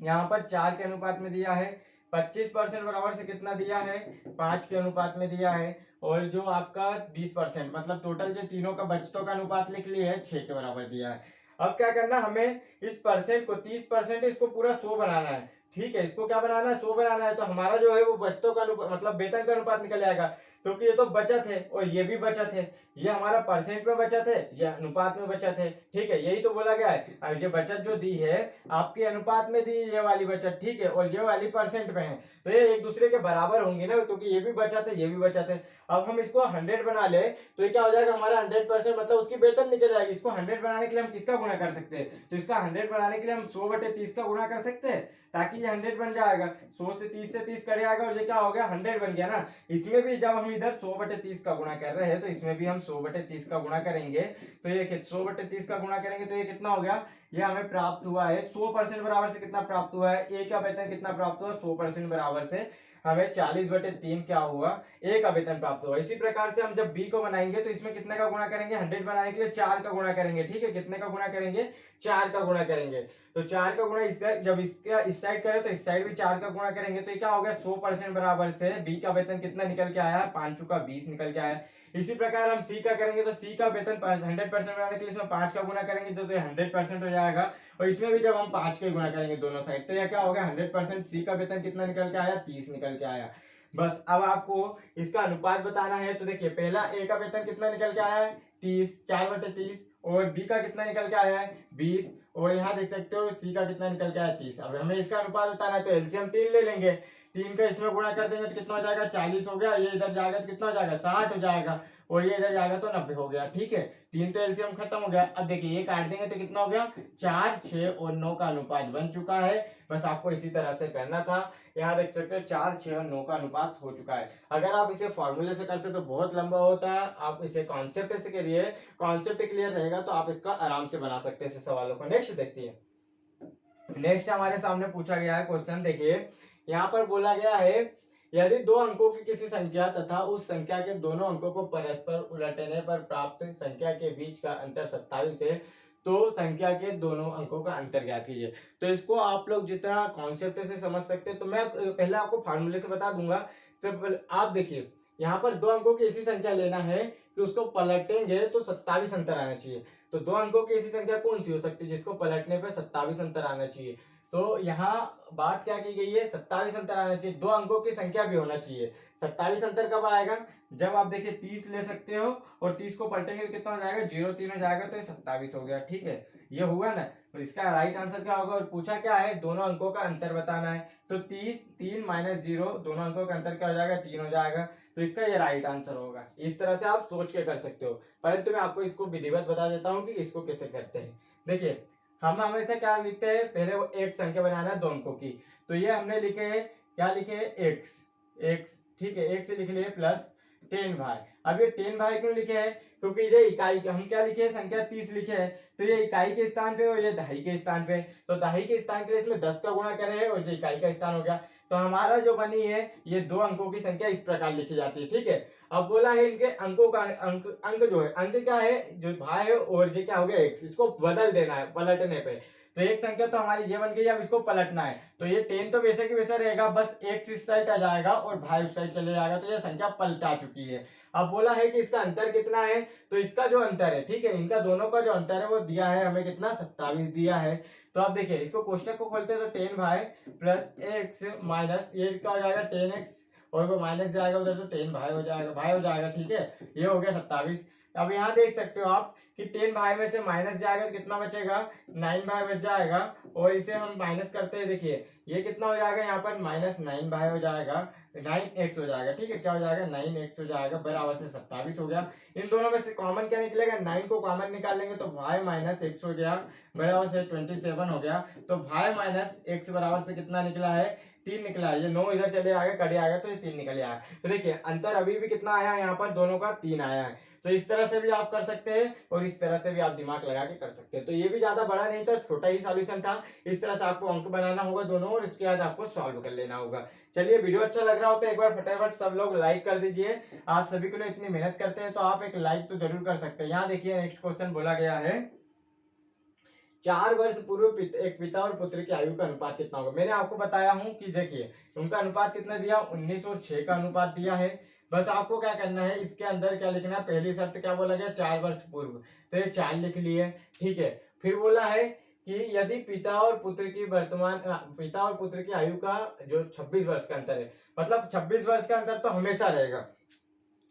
यहाँ पर 4 के अनुपात में दिया है। 25% बराबर से कितना दिया है, 5 के अनुपात में दिया है। और जो आपका 20% मतलब टोटल जो तीनों का बचतों का अनुपात लिख लिया है, 6 के बराबर दिया है। अब क्या करना, हमें इस परसेंट को 30% इसको पूरा 100 बनाना है। ठीक है, इसको क्या बनाना है, 100 बनाना है। तो हमारा जो है वो बचतों का अनुपात मतलब वेतन का अनुपात निकल आएगा, क्योंकि ये तो बचत है और ये भी बचत है। ये हमारा परसेंट में बचत है, ये अनुपात में बचत है। ठीक है, यही तो बोला गया है। और ये बचत जो दी है आपके अनुपात में दी, ये वाली बचत, ठीक है, और ये वाली परसेंट में है। तो ये एक दूसरे के बराबर होंगे ना, क्योंकि ये भी बचत है, ये भी बचत है। अब हम इसको 100 बना ले तो ये क्या हो जाएगा, हमारा 100% मतलब उसकी वेतन निकल जाएगी। इसको 100 बनाने के लिए हम किसका गुणा कर सकते हैं, तो इसका 100 बनाने के लिए हम 100/30 का गुणा कर सकते हैं, ताकि ये 100 बन जाएगा। 100 से 30 कट जाएगा और ये क्या हो गया, 100 बन गया ना। इसमें भी जब हम इधर 100/30 का गुणा कर रहे हैं तो इसमें भी हम 100/30 का गुणा करेंगे। तो ये 100/30 का गुणा करेंगे तो ये कितना हो गया, ये हमें प्राप्त हुआ है 100% बराबर से कितना प्राप्त हुआ है, ए का वेतन कितना प्राप्त हुआ, 100% बराबर से हमें 40/3 क्या हुआ, ए का वेतन प्राप्त हुआ। इसी प्रकार से हम जब बी को बनाएंगे तो इसमें कितने का गुणा करेंगे, 100 बनाने के लिए 4 का गुणा करेंगे। ठीक है, कितने का गुणा करेंगे, 4 का गुणा करेंगे। तो 4 का गुणा इसका, जब इसका इस साइड करें तो इस साइड भी 4 का गुणा करेंगे। तो ये क्या हो गया, 100% बराबर से बी का वेतन कितना निकल के आया, 5 का 20 निकल के आया। इसी प्रकार हम सी का करेंगे तो सी का वेतन 100% बनाने के लिए इसमें 5 का गुणा करेंगे तो 100% हो जाएगा। और इसमें भी जब हम 5 का गुणा करेंगे दोनों साइड तो यह क्या हो गया, 100% सी का वेतन कितना निकल के आया, 30 निकल के आया। बस अब आपको इसका अनुपात बताना है। तो देखिए पहला ए का वेतन कितना निकल के आया है, 30, 4/30, और बी का कितना निकल के आया है, 20, और यहाँ देख सकते हो सी का कितना निकल के आया है, 30। अब हमें इसका अनुपात बताना है तो एलसीएम 3 ले लेंगे। 3 का इसमें गुणा कर देंगे तो कितना हो जाएगा, 40 हो गया। ये इधर जाएगा तो कितना हो जाएगा, 60 हो जाएगा। और ये इधर जाएगा तो 90 हो गया। ठीक है, 3 तो एलसीएम खत्म हो गया। अब देखिए ये काट देंगे तो कितना हो गया, 4, 6 और 9 का अनुपात बन चुका है। बस आपको इसी तरह से करना था। यहाँ देख सकते हो 4, 6 और 9 का अनुपात हो चुका है। अगर आप इसे फॉर्मूले से करते तो बहुत लंबा होता है, आप इसे कॉन्सेप्ट से करिए, कॉन्सेप्ट क्लियर रहेगा तो आप इसका आराम से बना सकते हैं सवालों को। नेक्स्ट देखते हैं। नेक्स्ट हमारे सामने पूछा गया है क्वेश्चन, देखिए यहाँ पर बोला गया है यदि 2 अंकों की किसी संख्या तथा उस संख्या के दोनों अंकों को परस्पर उलटने पर प्राप्त संख्या के बीच का अंतर 27 है तो संख्या के दोनों अंकों का अंतर ज्ञात कीजिए। तो इसको आप लोग जितना कॉन्सेप्ट से समझ सकते हैं, तो मैं पहले आपको फार्मूले से बता दूंगा। तो आप देखिए यहाँ पर 2 अंकों की ऐसी संख्या लेना है कि उसको पलटेंगे तो 27 अंतर आना चाहिए। तो 2 अंकों की ऐसी संख्या कौन सी हो सकती है जिसको पलटने पर 27 अंतर आना चाहिए। तो यहाँ बात क्या की गई है, 27 अंतर आना चाहिए, 2 अंकों की संख्या भी होना चाहिए। 27 अंतर कब आएगा, जब आप देखिए 30 ले सकते हो और 30 को पलटेंगे तो कितना हो जाएगा, 0 3 हो जाएगा तो ये 27 हो गया। ठीक है, ये हुआ ना। तो इसका राइट आंसर क्या होगा, और पूछा क्या है, दोनों अंकों का अंतर बताना है। तो 30, 3 - 0, दोनों अंकों का अंतर क्या हो जाएगा, 3 हो जाएगा। तो इसका ये राइट आंसर होगा। इस तरह से आप सोच के कर सकते हो, परंतु मैं आपको इसको विधिवत बता देता हूँ कि इसको कैसे करते हैं। देखिए हम हमेशा क्या लिखते हैं, पहले वो एक संख्या बनाना है 2 अंकों की। तो ये हमने लिखे है, क्या लिखे है, एक्स एक्स। ठीक है, एक से लिख लिए प्लस 10 भाई। अब ये 10 भाई क्यों लिखे हैं, क्योंकि ये इकाई, हम क्या लिखे हैं, संख्या 30 लिखे हैं। तो ये इकाई के स्थान पे और ये दहाई के स्थान पे। तो दहाई के स्थान के लिए इसमें 10 का गुणा करें और ये इकाई का स्थान हो गया। तो हमारा जो बनी है ये 2 अंकों की संख्या इस प्रकार लिखी जाती है। ठीक है, अब बोला है इनके अंकों का अंक जो है, अंक क्या है, जो भाई है और ये क्या हो गया एक्स, इसको बदल देना है पलटने पे। तो एक संख्या तो हमारी ये बन गई, अब इसको पलटना है। तो ये 10 तो वैसे की वैसा रहेगा, बस एक्स इस साइड आ जाएगा और भाई उस साइड चले जाएगा। तो ये संख्या पलटा चुकी है। अब बोला है कि इसका अंतर कितना है, तो इसका जो अंतर है, ठीक है, इनका दोनों का जो अंतर है वो दिया है हमें कितना, 27 दिया है। तो आप देखिए इसको कोष्टक को खोलते हैं तो 10 भाई प्लस एक्स माइनस ये क्या हो जाएगा, 10x, और वो माइनस जाएगा उधर तो 10 भाई हो जाएगा, ठीक है, ये हो गया 27। अब यहाँ देख सकते हो आप कि 10 भाई में से माइनस जाएगा तो कितना बचेगा, 9 भाई बच जाएगा। और इसे हम माइनस करते हैं, देखिए ये कितना हो जाएगा, यहाँ पर -9 भाई हो जाएगा, 9x हो जाएगा। ठीक है, क्या हो जाएगा, 9x हो जाएगा, बराबर से 27 हो गया। इन दोनों में से कॉमन क्या निकलेगा, 9 को कॉमन निकालेंगे तो y माइनस एक्स हो गया, बराबर से 27 हो गया। तो y माइनस एक्स बराबर से कितना निकला है, 3 निकला है। ये 9 इधर चले आएगा, कड़े आएगा तो ये 3 निकल आया। तो देखिए अंतर अभी भी कितना आया है, यहाँ पर दोनों का 3 आया है। तो इस तरह से भी आप कर सकते हैं और इस तरह से भी आप दिमाग लगा के कर सकते हैं। तो ये भी ज्यादा बड़ा नहीं था, छोटा ही सॉल्यूशन था। इस तरह से आपको अंक बनाना होगा दोनों और इसके बाद आपको सॉल्व कर लेना होगा। चलिए, वीडियो अच्छा लग रहा हो तो एक बार फटाफट सब लोग लाइक कर दीजिए। आप सभी के लिए इतनी मेहनत करते हैं तो आप एक लाइक तो जरूर कर सकते हैं। यहाँ देखिए नेक्स्ट क्वेश्चन बोला गया है, 4 वर्ष पूर्व एक पिता और पुत्र की आयु का अनुपात कितना होगा। मैंने आपको बताया हूं कि देखिए उनका अनुपात कितना दिया, 19 और 6 का अनुपात दिया है। बस आपको क्या करना है, इसके अंदर क्या लिखना है, पहली शर्त क्या बोला गया, 4 वर्ष पूर्व, तो ये 4 लिख लिए। ठीक है, फिर बोला है कि यदि पिता और पुत्र की आयु का जो 26 वर्ष का अंतर है, मतलब 26 वर्ष का अंतर तो हमेशा रहेगा।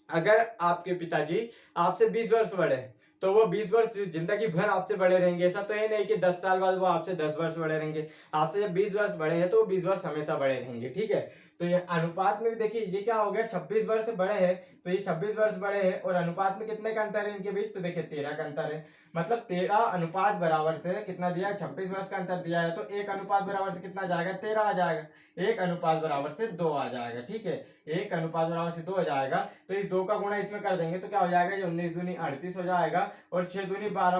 अगर आपके पिताजी आपसे 20 वर्ष बड़े हैं तो वो 20 वर्ष जिंदगी भर आपसे बड़े रहेंगे। ऐसा तो ये नहीं कि 10 साल बाद वो आपसे 10 वर्ष बड़े रहेंगे। आपसे जब 20 वर्ष बड़े हैं तो वो 20 वर्ष हमेशा बड़े रहेंगे। ठीक है, तो ये अनुपात में भी देखिए ये क्या हो गया, 26 वर्ष बड़े हैं तो ये 26 वर्ष बड़े हैं और अनुपात में कितने का अंतर है इनके बीच, तो देखिए 13 का अंतर है। मतलब 13 अनुपात बराबर से कितना दिया है, 26 वर्ष का अंतर दिया है, तो 1 अनुपात बराबर से कितना जाएगा, 13 आ जाएगा। 1 अनुपात बराबर से 2 आ जाएगा। ठीक है, 1 अनुपात बराबर से 2 हो जाएगा, तो इस 2 का गुणा इसमें कर देंगे तो क्या हो जाएगा, 19 दूनी 38 हो जाएगा और 6 दूनी 12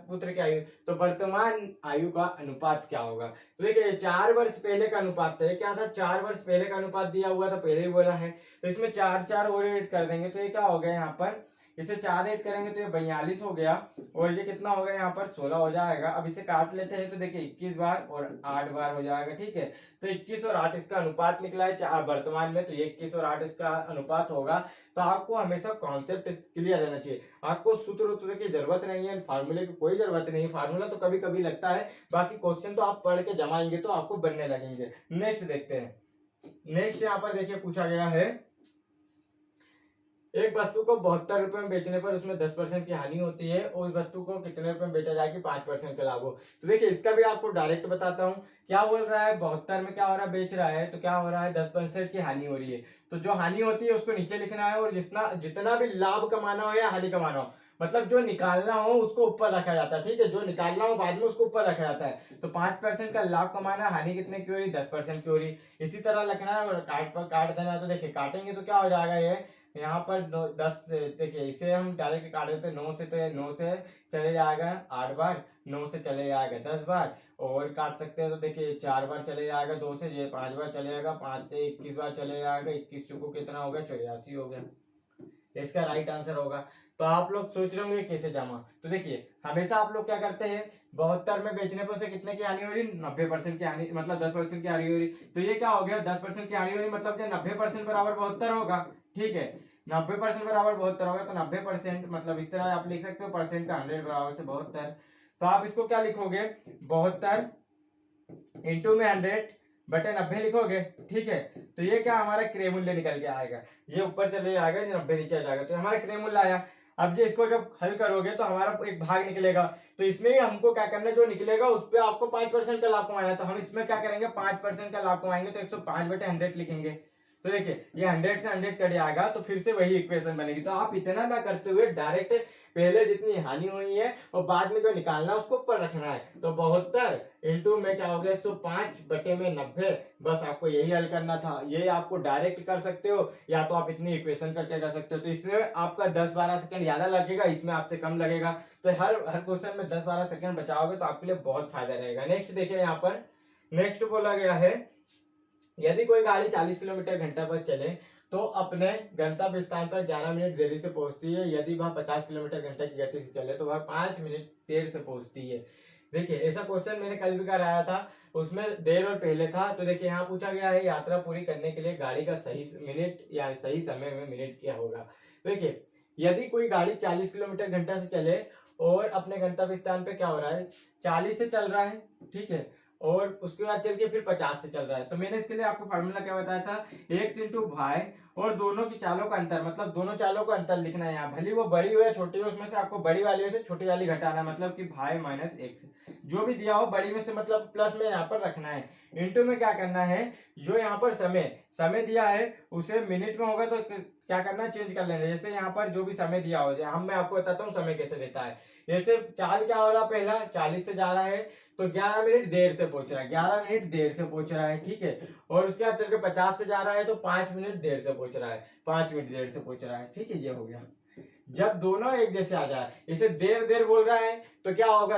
पुत्र की आयु। तो वर्तमान आयु का अनुपात क्या होगा, तो देखिए 4 वर्ष पहले का अनुपात है, क्या था, 4 वर्ष पहले का अनुपात दिया हुआ था, पहले ही बोला है। तो इसमें 4 और ऐड कर देंगे तो ये क्या हो गया, यहाँ पर इसे 4 ऐड करेंगे तो ये 42 हो गया और ये कितना हो गया, यहाँ पर 16 हो जाएगा। अब इसे काट लेते हैं तो देखिए 21 बार और 8 बार हो जाएगा। ठीक है, तो 21 और 8 इसका अनुपात निकला है वर्तमान में, तो ये 21 और 8 इसका अनुपात होगा। तो आपको हमेशा कॉन्सेप्ट क्लियर रहना चाहिए, आपको सूत्र उत्र की जरूरत नहीं है, फार्मूले की कोई जरूरत नहीं है। फार्मूला तो कभी कभी लगता है, बाकी क्वेश्चन तो आप पढ़ के जमाएंगे तो आपको बनने लगेंगे। नेक्स्ट देखते हैं, नेक्स्ट यहाँ पर देखिए पूछा गया है, एक वस्तु को 72 रुपए में बेचने पर उसमें 10% की हानि होती है और उस वस्तु को कितने रुपए में बेचा जाए कि 5% का लाभ हो। तो देखिए इसका भी आपको डायरेक्ट बताता हूँ, क्या बोल रहा है, 72 में क्या हो रहा है, बेच रहा है, तो क्या हो रहा है, 10% की हानि हो रही है। तो जो हानि होती है उसको नीचे लिखना है और जितना भी लाभ कमाना हो या हानि कमाना हो, मतलब जो निकालना हो उसको ऊपर रखा जाता है। ठीक है, जो निकालना हो बाद में उसको ऊपर रखा जाता है। तो 5% का लाभ कमाना, हानि कितने की हो रही, 10% की हो रही। इसी तरह लिखना है और काट देना। तो देखिए काटेंगे तो क्या हो जाएगा, ये यहाँ पर 10 देखिए इसे हम डायरेक्ट काट देते हैं 9 से, तो 9 से चले जाएगा 8 बार, 9 से चले जाएगा 10 बार और काट सकते हैं तो देखिए 4 बार चले जाएगा 2 से, ये 5 बार चले जाएगा, 5 से 21 बार चले जाएगा, 21 को कितना हो गया, 84 हो गया। इसका राइट आंसर होगा। तो आप लोग सोच रहे होंगे कैसे जमा, तो देखिए हमेशा आप लोग क्या करते हैं, 72 में बेचने पर उसे कितने की हानि हो रही, 90% की हानि, मतलब 10% की हानि हो रही। तो ये क्या हो गया, 10% की हानि हो रही, मतलब क्या 90% बराबर 72 होगा। ठीक है, 90% बराबर 72 होगा, तो 90% मतलब इस तरह आप लिख सकते हो, परसेंट का 100 बराबर से 72। तो आप इसको क्या लिखोगे, 72 इंटू में 100 बटे 90 लिखोगे। ठीक है, तो ये क्या हमारा क्रय मूल्य निकल के आएगा, ये ऊपर चले जाएगा, 90 नीचे आ जाएगा, तो हमारा क्रय मूल्य आया। अब ये इसको जब हल करोगे तो हमारा एक भाग निकलेगा, तो इसमें ही हमको क्या करना है, जो निकलेगा उस पर आपको 5% का लाभ कमाना है। तो हम इसमें क्या करेंगे, 5% का लाभ कमाएंगे, तो 105 बटे 100 लिखेंगे। तो देखिए ये 100 से 100 कट जाएगा तो फिर से वही इक्वेशन बनेगी। तो आप इतना ना करते हुए डायरेक्ट पहले जितनी हानि हुई है और बाद में जो निकालना है उसको ऊपर रखना है। तो 72 इंटू में क्या हो गया, 105 बटे में 90। बस आपको यही हल करना था, ये आपको डायरेक्ट कर सकते हो या तो आप इतनी इक्वेशन करके कर सकते हो। तो इसमें आपका 10-12 सेकंड ज्यादा लगेगा, इसमें आपसे कम लगेगा। तो हर क्वेश्चन में 10-12 सेकंड बचाओगे तो आपके लिए बहुत फायदा रहेगा। नेक्स्ट देखिए, यहाँ पर नेक्स्ट बोला गया है, यदि कोई गाड़ी 40 किलोमीटर घंटा पर चले तो अपने गंतव्य स्थान पर 11 मिनट देरी से पहुंचती है। यदि वह 50 किलोमीटर घंटे की गति से चले तो वह 5 मिनट देर से पहुंचती है। देखिए ऐसा क्वेश्चन मैंने कल भी कराया था, उसमें देर और पहले था। तो देखिए यहाँ पूछा गया है, यात्रा पूरी करने के लिए गाड़ी का सही मिनट या सही समय में मिनट क्या होगा। तो देखिए यदि कोई गाड़ी 40 किलोमीटर घंटा से चले और अपने गंतव्य स्थान पे क्या हो रहा है, 40 से चल रहा है, ठीक है, और उसके बाद चल के फिर 50 से चल रहा है। तो मैंने इसके लिए आपको फार्मूला क्या बताया था, x इंटू वाई और दोनों की चालों का अंतर, मतलब दोनों चालों का अंतर लिखना है यहाँ, भली वो बड़ी हो या छोटी हो, उसमें से आपको बड़ी वाली से छोटी वाली घटाना है, मतलब कि भाई माइनस एक्स, जो भी दिया हो बड़ी में से मतलब प्लस में यहाँ पर रखना है। इंटू में क्या करना है, जो यहाँ पर समय समय दिया है उसे मिनट में होगा तो क्या करना है, चेंज कर लेना। जैसे यहाँ पर जो भी समय दिया हो, हम मैं आपको बताता हूँ समय कैसे देता है। जैसे चाल क्या हो रहा, पहला 40 से जा रहा है तो 11 मिनट देर से पहुंच रहा है, 11 मिनट देर से पहुंच रहा है, ठीक है। और उसके बाद चल के 50 से जा रहा है तो 5 मिनट देर से पहुंच रहा है, 5 मिनट देर से पहुंच रहा है, ठीक है। ये हो गया। जब दोनों एक जैसे आ जाए, इसे देर देर बोल रहा है तो क्या होगा,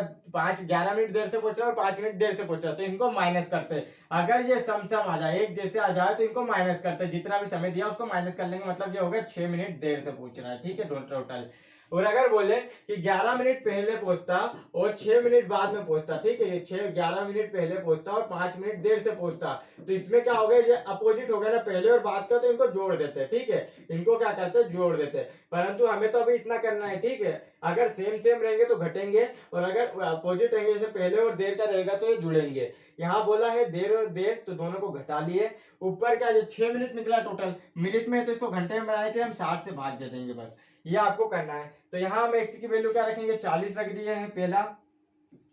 11 मिनट देर से पहुंच रहा है और 5 मिनट देर से पहुंच रहा है, तो इनको माइनस करते हैं। अगर ये सम सम आ जाए, एक जैसे आ जाए, तो इनको माइनस करते हैं, जितना भी समय दिया उसको माइनस कर लेंगे, मतलब ये होगा 6 मिनट देर से पहुंच रहा है, ठीक है, टोटल। और अगर बोले कि 11 मिनट पहले पहुंचता और 6 मिनट बाद में पहुंचता, ठीक है, ये 11 मिनट पहले पहुंचता और 5 मिनट देर से पहुंचता, तो इसमें क्या हो गया, ये अपोजिट हो गया ना, पहले और बाद का, तो इनको जोड़ देते हैं, ठीक है। इनको क्या करते हैं, जोड़ देते हैं। परंतु हमें तो अभी इतना करना है, ठीक है। अगर सेम सेम रहेंगे तो घटेंगे, और अगर अपोजिट रहेंगे, जैसे पहले और देर का रहेगा तो ये जुड़ेंगे। यहाँ बोला है देर और देर, तो दोनों को घटा लिए। ऊपर क्या, 6 मिनट निकला टोटल, मिनट में है तो इसको घंटे में बनाने के लिए हम 60 से भाग दे देंगे, बस ये आपको करना है। तो यहाँ हम एक्स की वैल्यू क्या रखेंगे, 40 रख दिए हैं पहला।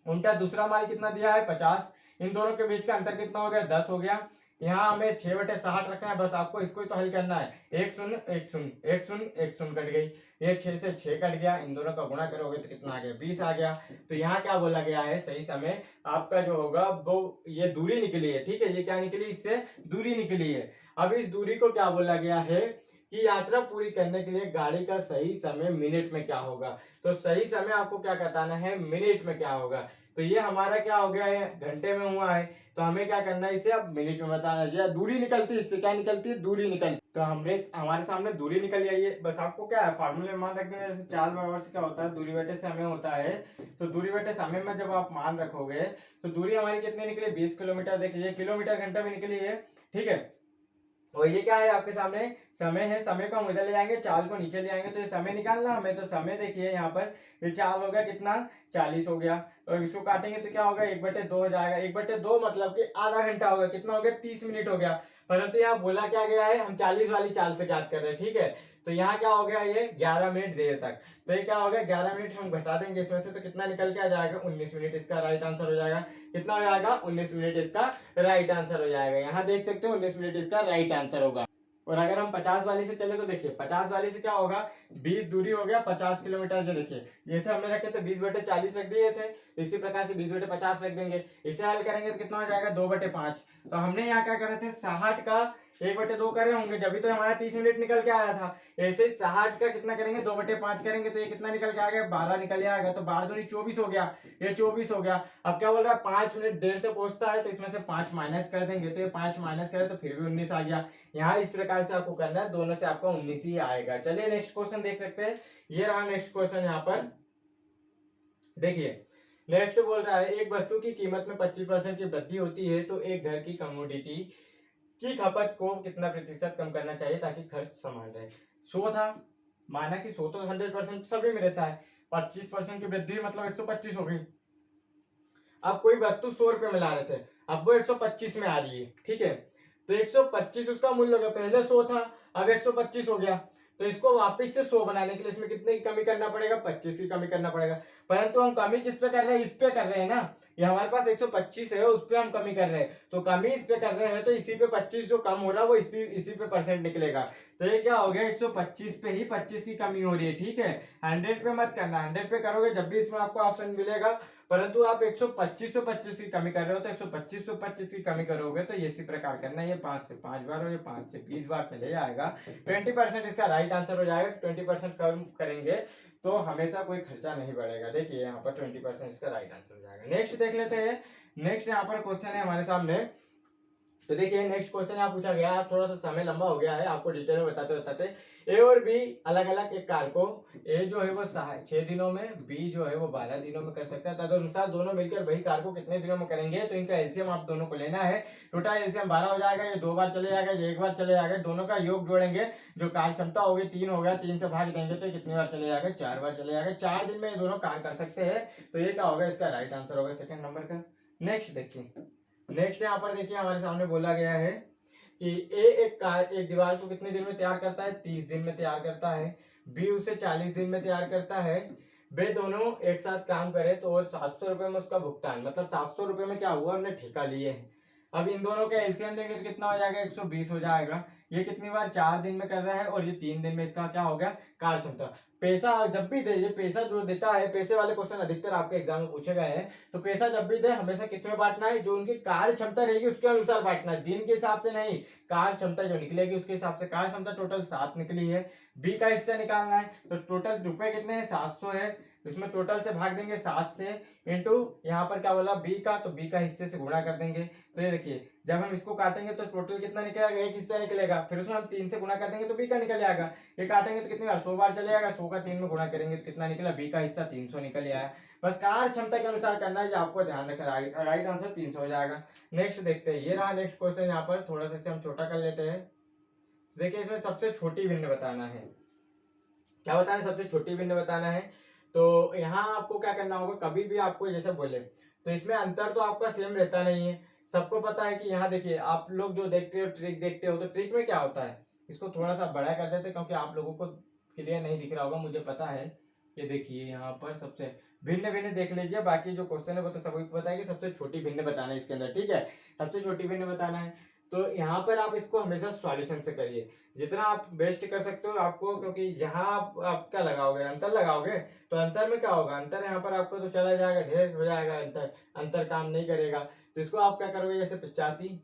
उनका दूसरा मान कितना दिया है, 50। इन दोनों के बीच का अंतर कितना हो गया, 10 हो गया। यहाँ हमें 6/60 रखना है, बस आपको इसको ही तो हल करना है। एक शून्य एक शून्य एक शून्य एक शून्य कट गई, ये 6 से 6 कट गया, इन दोनों का गुणा करोगे तो कितना आ गया, 20 आ गया। तो यहाँ क्या बोला गया है, सही समय आपका जो होगा वो ये दूरी निकली है, ठीक है। ये क्या निकली, इससे दूरी निकली है। अब इस दूरी को क्या बोला गया है कि यात्रा पूरी करने के लिए गाड़ी का सही समय मिनट में क्या होगा। तो सही समय आपको क्या बताना है, मिनट में क्या होगा। तो ये हमारा क्या हो गया है, घंटे में हुआ है, तो हमें क्या करना है, इसे अब मिनट में बताना है। दूरी निकलती है, इससे क्या निकलती है, दूरी निकलती है। तो हमारे सामने दूरी निकल आई है, बस आपको क्या है, फार्मूले मान रखने में, जैसे चाल बराबर से क्या होता है, दूरी बटे समय होता है। तो दूरी बटे समय में जब आप मान रखोगे तो दूरी हमारी कितनी निकली, 20 किलोमीटर। देखिए किलोमीटर घंटा में निकली है, ठीक है। और ये क्या है आपके सामने, समय है, समय को हम इधर ले जाएंगे, चाल को नीचे ले आएंगे, तो ये समय निकालना हमें। तो समय देखिए यहाँ पर, ये चाल हो गया कितना, 40 हो गया। और इसको काटेंगे तो क्या होगा, 1/2 हो जाएगा। 1/2 मतलब कि आधा घंटा होगा, कितना हो गया, 30 मिनट हो गया। परंतु यहाँ बोला क्या गया है, हम 40 वाली चाल से ज्ञात कर रहे हैं, ठीक है। तो यहाँ क्या हो गया, ये 11 मिनट देर तक। तो ये क्या हो गया, 11 मिनट हम घटा देंगे इसमें से, तो कितना निकल के आ जाएगा, 19 मिनट। इसका राइट आंसर हो जाएगा, कितना हो जाएगा, 19 मिनट इसका राइट आंसर हो जाएगा। यहाँ देख सकते हो 19 मिनट इसका राइट आंसर होगा। और अगर हम 50 वाली से चले तो देखिए 50 वाली से क्या होगा, 20 दूरी हो गया 50 किलोमीटर। जो देखिए जैसे हमने रखे थे 20/40 रख दिए थे, तो इसी प्रकार से 20/50 रख देंगे। इसे हल करेंगे तो कितना हो जाएगा, 2/5। तो हमने यहाँ क्या करे थे, 60 का 1/2 करे होंगे, जब भी तो हमारा 30 मिनट निकल के आया था। ऐसे 60 का कितना करेंगे, 2/5 करेंगे तो ये कितना निकल के आ गया, 12 निकल आएगा। तो 12 दूनी 24 हो गया, ये 24 हो गया। अब क्या बोल रहा है, 5 मिनट देर से पहुंचता है, तो इसमें से 5 माइनस कर देंगे, तो ये 5 माइनस करें तो फिर भी 19 आ गया। यहाँ इस प्रकार से आपको करना है, दोनों से आपका 19 ही आएगा। चलिए नेक्स्ट क्वेश्चन देख सकते हैं। ये रहा नेक्स्ट क्वेश्चन। यहाँ पर देखिए नेक्स्ट बोल रहा है, एक वस्तु की कीमत में 25% की वृद्धि होती है तो एक घर की कमोडिटी की खपत को कितना प्रतिशत कम करना चाहिए ताकि खर्च समान रहे। 100 था, माना कि 100 तो 100% सभी में रहता है, 25% की वृद्धि मतलब 125 हो गई। अब कोई वस्तु 100 रुपए में ला रहे थे, अब वो 125 में आ रही है, ठीक है। तो 125 उसका मूल्य हो गया, पहले 100 था, अब 125 हो गया। तो इसको वापस से 100 बनाने के लिए इसमें कितने की कमी करना पड़ेगा, 25 की कमी करना पड़ेगा। परंतु हम कमी किस पे कर रहे हैं, इस पे कर रहे हैं ना। ये हमारे पास 125 है, उस पे हम कमी कर रहे हैं, तो कमी इस पे कर रहे हैं, तो इसी पे 25 जो कम हो रहा है वो इसी पे परसेंट निकलेगा। तो ये क्या हो गया, 125 पे ही 25 की कमी हो रही है, ठीक है। 100 पे मत करना, 100 पे करोगे जब भी इसमें आपको ऑप्शन मिलेगा। परंतु आप 125 पे 25 की कमी कर रहे हो, तो 125 पे 25 की कमी करोगे तो इसी प्रकार करना है। ये 5 से 5 बार और ये 5 से 20 बार चले जाएगा। 20% इसका राइट आंसर हो जाएगा। 20% कम करेंगे तो हमेशा कोई खर्चा नहीं बढ़ेगा। देखिए यहाँ पर 20% इसका राइट आंसर हो जाएगा। नेक्स्ट देख लेते हैं। नेक्स्ट यहाँ पर क्वेश्चन है हमारे सामने। तो देखिए नेक्स्ट क्वेश्चन यहाँ पूछा गया, थोड़ा सा समय लंबा हो गया है, आपको डिटेल में बताते बताते। ए और बी अलग अलग एक कार को, ए जो है वो 6 दिनों में, बी जो है वो 12 दिनों में कर सकता है। तदनुसार दोनों मिलकर वही कार को कितने दिनों में करेंगे, तो इनका एलसीएम आप दोनों को लेना है। टोटल एलसीएम 12 हो जाएगा, ये 2 बार चले जाएगा, ये 1 बार चले जाएगा। दोनों का योग जोड़ेंगे, जो कार क्षमता होगी 3 हो गया, 3 से भाग देंगे तो कितनी बार चले जाएगा, 4 बार चले जाएगा। 4 दिन में ये दोनों कार कर सकते हैं। तो ये क्या होगा, इसका राइट आंसर होगा सेकंड नंबर का। नेक्स्ट देखिए, नेक्स्ट यहाँ पर देखिए हमारे सामने बोला गया है कि ए एक दीवार को कितने दिन में तैयार करता है, 30 दिन में तैयार करता है, बी उसे 40 दिन में तैयार करता है, वे दोनों एक साथ काम करे तो और 700 रुपए में उसका भुगतान, मतलब 700 रुपए में क्या हुआ, हमने ठेका लिए है। अब इन दोनों का एलसीएम लेंगे तो कितना हो जाएगा, 120 हो जाएगा। ये कितनी बार, 4 दिन में कर रहा है और ये 3 दिन में, इसका क्या हो गया, कार्य क्षमता। पैसा जब भी दे, ये पैसा जो देता है, पैसे वाले क्वेश्चन अधिकतर आपके एग्जाम में पूछे गए हैं, तो पैसा जब भी दे हमेशा किसमें बांटना है, जो उनकी कार्य क्षमता रहेगी उसके अनुसार बांटना है, दिन के हिसाब से नहीं, कार्य क्षमता जो निकलेगी उसके हिसाब से। कार्य क्षमता टोटल 7 निकली है, बी का हिस्सा निकालना है, तो टोटल रुपए कितने हैं, 700 है, इसमें टोटल से भाग देंगे 7 से, इंटू यहाँ पर क्या बोला बी का, तो बी का हिस्से से गुणा कर देंगे। तो ये देखिए जब हम इसको काटेंगे तो टोटल कितना निकलेगा, एक हिस्सा निकलेगा, फिर उसमें हम 3 से गुणा कर देंगे तो बी का निकल जाएगा। ये काटेंगे तो कितनी बार, 100 बार चले जाएगा, 100 का 3 में गुणा करेंगे तो कितना निकला, बी का हिस्सा 300 निकल आया। बस कार्य क्षमता के अनुसार करना है, आपको ध्यान रखना, राइट आंसर 300 हो जाएगा। नेक्स्ट देखते हैं, ये रहा नेक्स्ट क्वेश्चन, यहाँ पर थोड़ा सा इसे हम छोटा कर लेते हैं। देखिए इसमें सबसे छोटी भिन्न बताना है, क्या बताना है, सबसे छोटी भिन्न बताना है। तो यहाँ आपको क्या करना होगा, कभी भी आपको जैसे बोले तो इसमें अंतर तो आपका सेम रहता नहीं है, सबको पता है कि यहाँ देखिए आप लोग जो देखते हो ट्रिक देखते हो, तो ट्रिक में क्या होता है, इसको थोड़ा सा बड़ा कर देते क्योंकि आप लोगों को क्लियर नहीं दिख रहा होगा, मुझे पता है। ये देखिए यहाँ पर सबसे भिन्न भिन्न देख लीजिए, बाकी जो क्वेश्चन है वो तो सभी को पता है कि सबसे छोटी भिन्न बताना है इसके अंदर, ठीक है, सबसे छोटी भिन्न बताना है। तो यहाँ पर आप इसको हमेशा सॉल्यूशन से करिए, जितना आप बेस्ट कर सकते हो आपको, क्योंकि यहाँ आप क्या लगाओगे, अंतर लगाओगे, तो अंतर में क्या होगा, अंतर यहाँ पर आपको तो चला जाएगा, ढेर हो जाएगा अंतर, अंतर काम नहीं करेगा। तो इसको आप क्या करोगे, जैसे 85,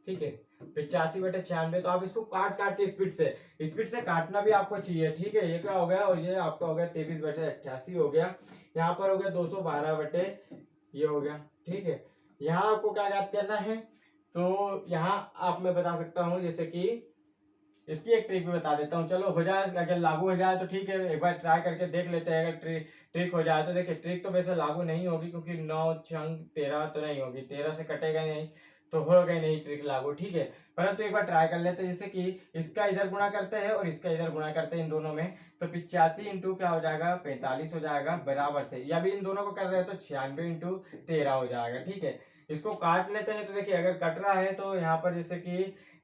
ठीक है, 85/96, तो आप इसको काट काट के स्पीड से काटना भी आपको चाहिए, ठीक है। ये क्या हो गया, और ये आपका हो गया 23/88 हो गया, यहाँ पर हो गया 212 ये हो गया, ठीक है। यहाँ आपको क्या याद करना है, तो यहाँ आप मैं बता सकता हूँ, जैसे कि इसकी एक ट्रिक भी बता देता हूँ, चलो हो जाए, अगर लागू हो जाए तो ठीक है, एक बार ट्राई करके देख लेते हैं, अगर ट्रिक हो जाए तो। देखिए ट्रिक तो वैसे लागू नहीं होगी क्योंकि 9 छंग 13 तो नहीं होगी, 13 से कटेगा नहीं, तो हो गई नहीं ट्रिक लागू, ठीक है। परंतु एक बार ट्राई कर लेते हैं, जैसे कि इसका इधर गुणा करते हैं और इसका इधर गुणा करते हैं इन दोनों में, तो 85 इंटू क्या हो जाएगा, 45 हो जाएगा बराबर से, या भी इन दोनों को कर रहे हैं तो 96 इंटू 13 हो जाएगा, ठीक है। इसको काट लेते हैं, तो देखिए अगर कट रहा है तो यहाँ पर जैसे कि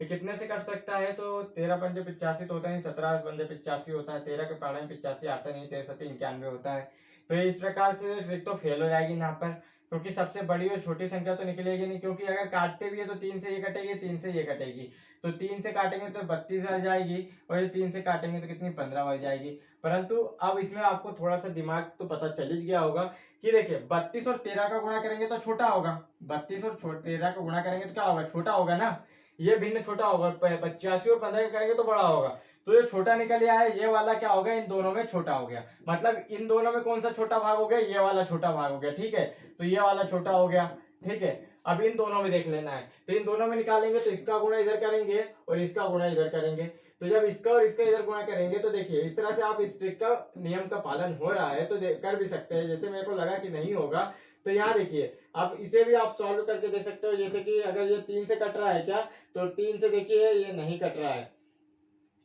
ये कितने से कट सकता है, तो 13×5 तो होता है, 17×85 होता है, 13 के पाढ़े में 85 आता नहीं, 13×7 = 91 होता है। तो इस प्रकार से ट्रिक तो फेल हो जाएगी यहाँ पर, क्योंकि सबसे बड़ी और छोटी संख्या तो निकलेगी नहीं, क्योंकि अगर काटते भी है तो 3 से ये कटेगी, 3 से ये कटेगी, तो 3 से काटेंगे तो 32 आ जाएगी, और ये 3 से काटेंगे तो कितनी 15 बच जाएगी। परंतु अब इसमें आपको थोड़ा सा दिमाग तो पता चल ही गया होगा कि देखिए 32 और 13 का गुणा करेंगे तो छोटा होगा, 32 और 13 का गुणा करेंगे तो क्या होगा, छोटा होगा ना, ये भिन्न छोटा होगा, 85 और 15 का करेंगे तो बड़ा होगा, तो ये छोटा निकल आया है, ये वाला क्या हो गया, इन दोनों में छोटा हो गया, मतलब इन दोनों में कौन सा छोटा भाग हो गया, ये वाला छोटा भाग हो गया, ठीक है। तो ये वाला छोटा हो गया, ठीक है। अब इन दोनों में देख लेना है, तो इन दोनों में निकालेंगे तो इसका गुणा इधर करेंगे और इसका गुणा इधर करेंगे, तो जब इसका और इसका इधर गुणा करेंगे तो देखिए इस तरह से आप इस ट्रिक का नियम का पालन हो रहा है तो कर भी सकते हैं, जैसे मेरे को लगा कि नहीं होगा, तो यहाँ देखिए आप इसे भी आप सॉल्व करके देख सकते हो, जैसे कि अगर ये 3 से कट रहा है क्या, तो 3 से देखिए ये नहीं कट रहा है,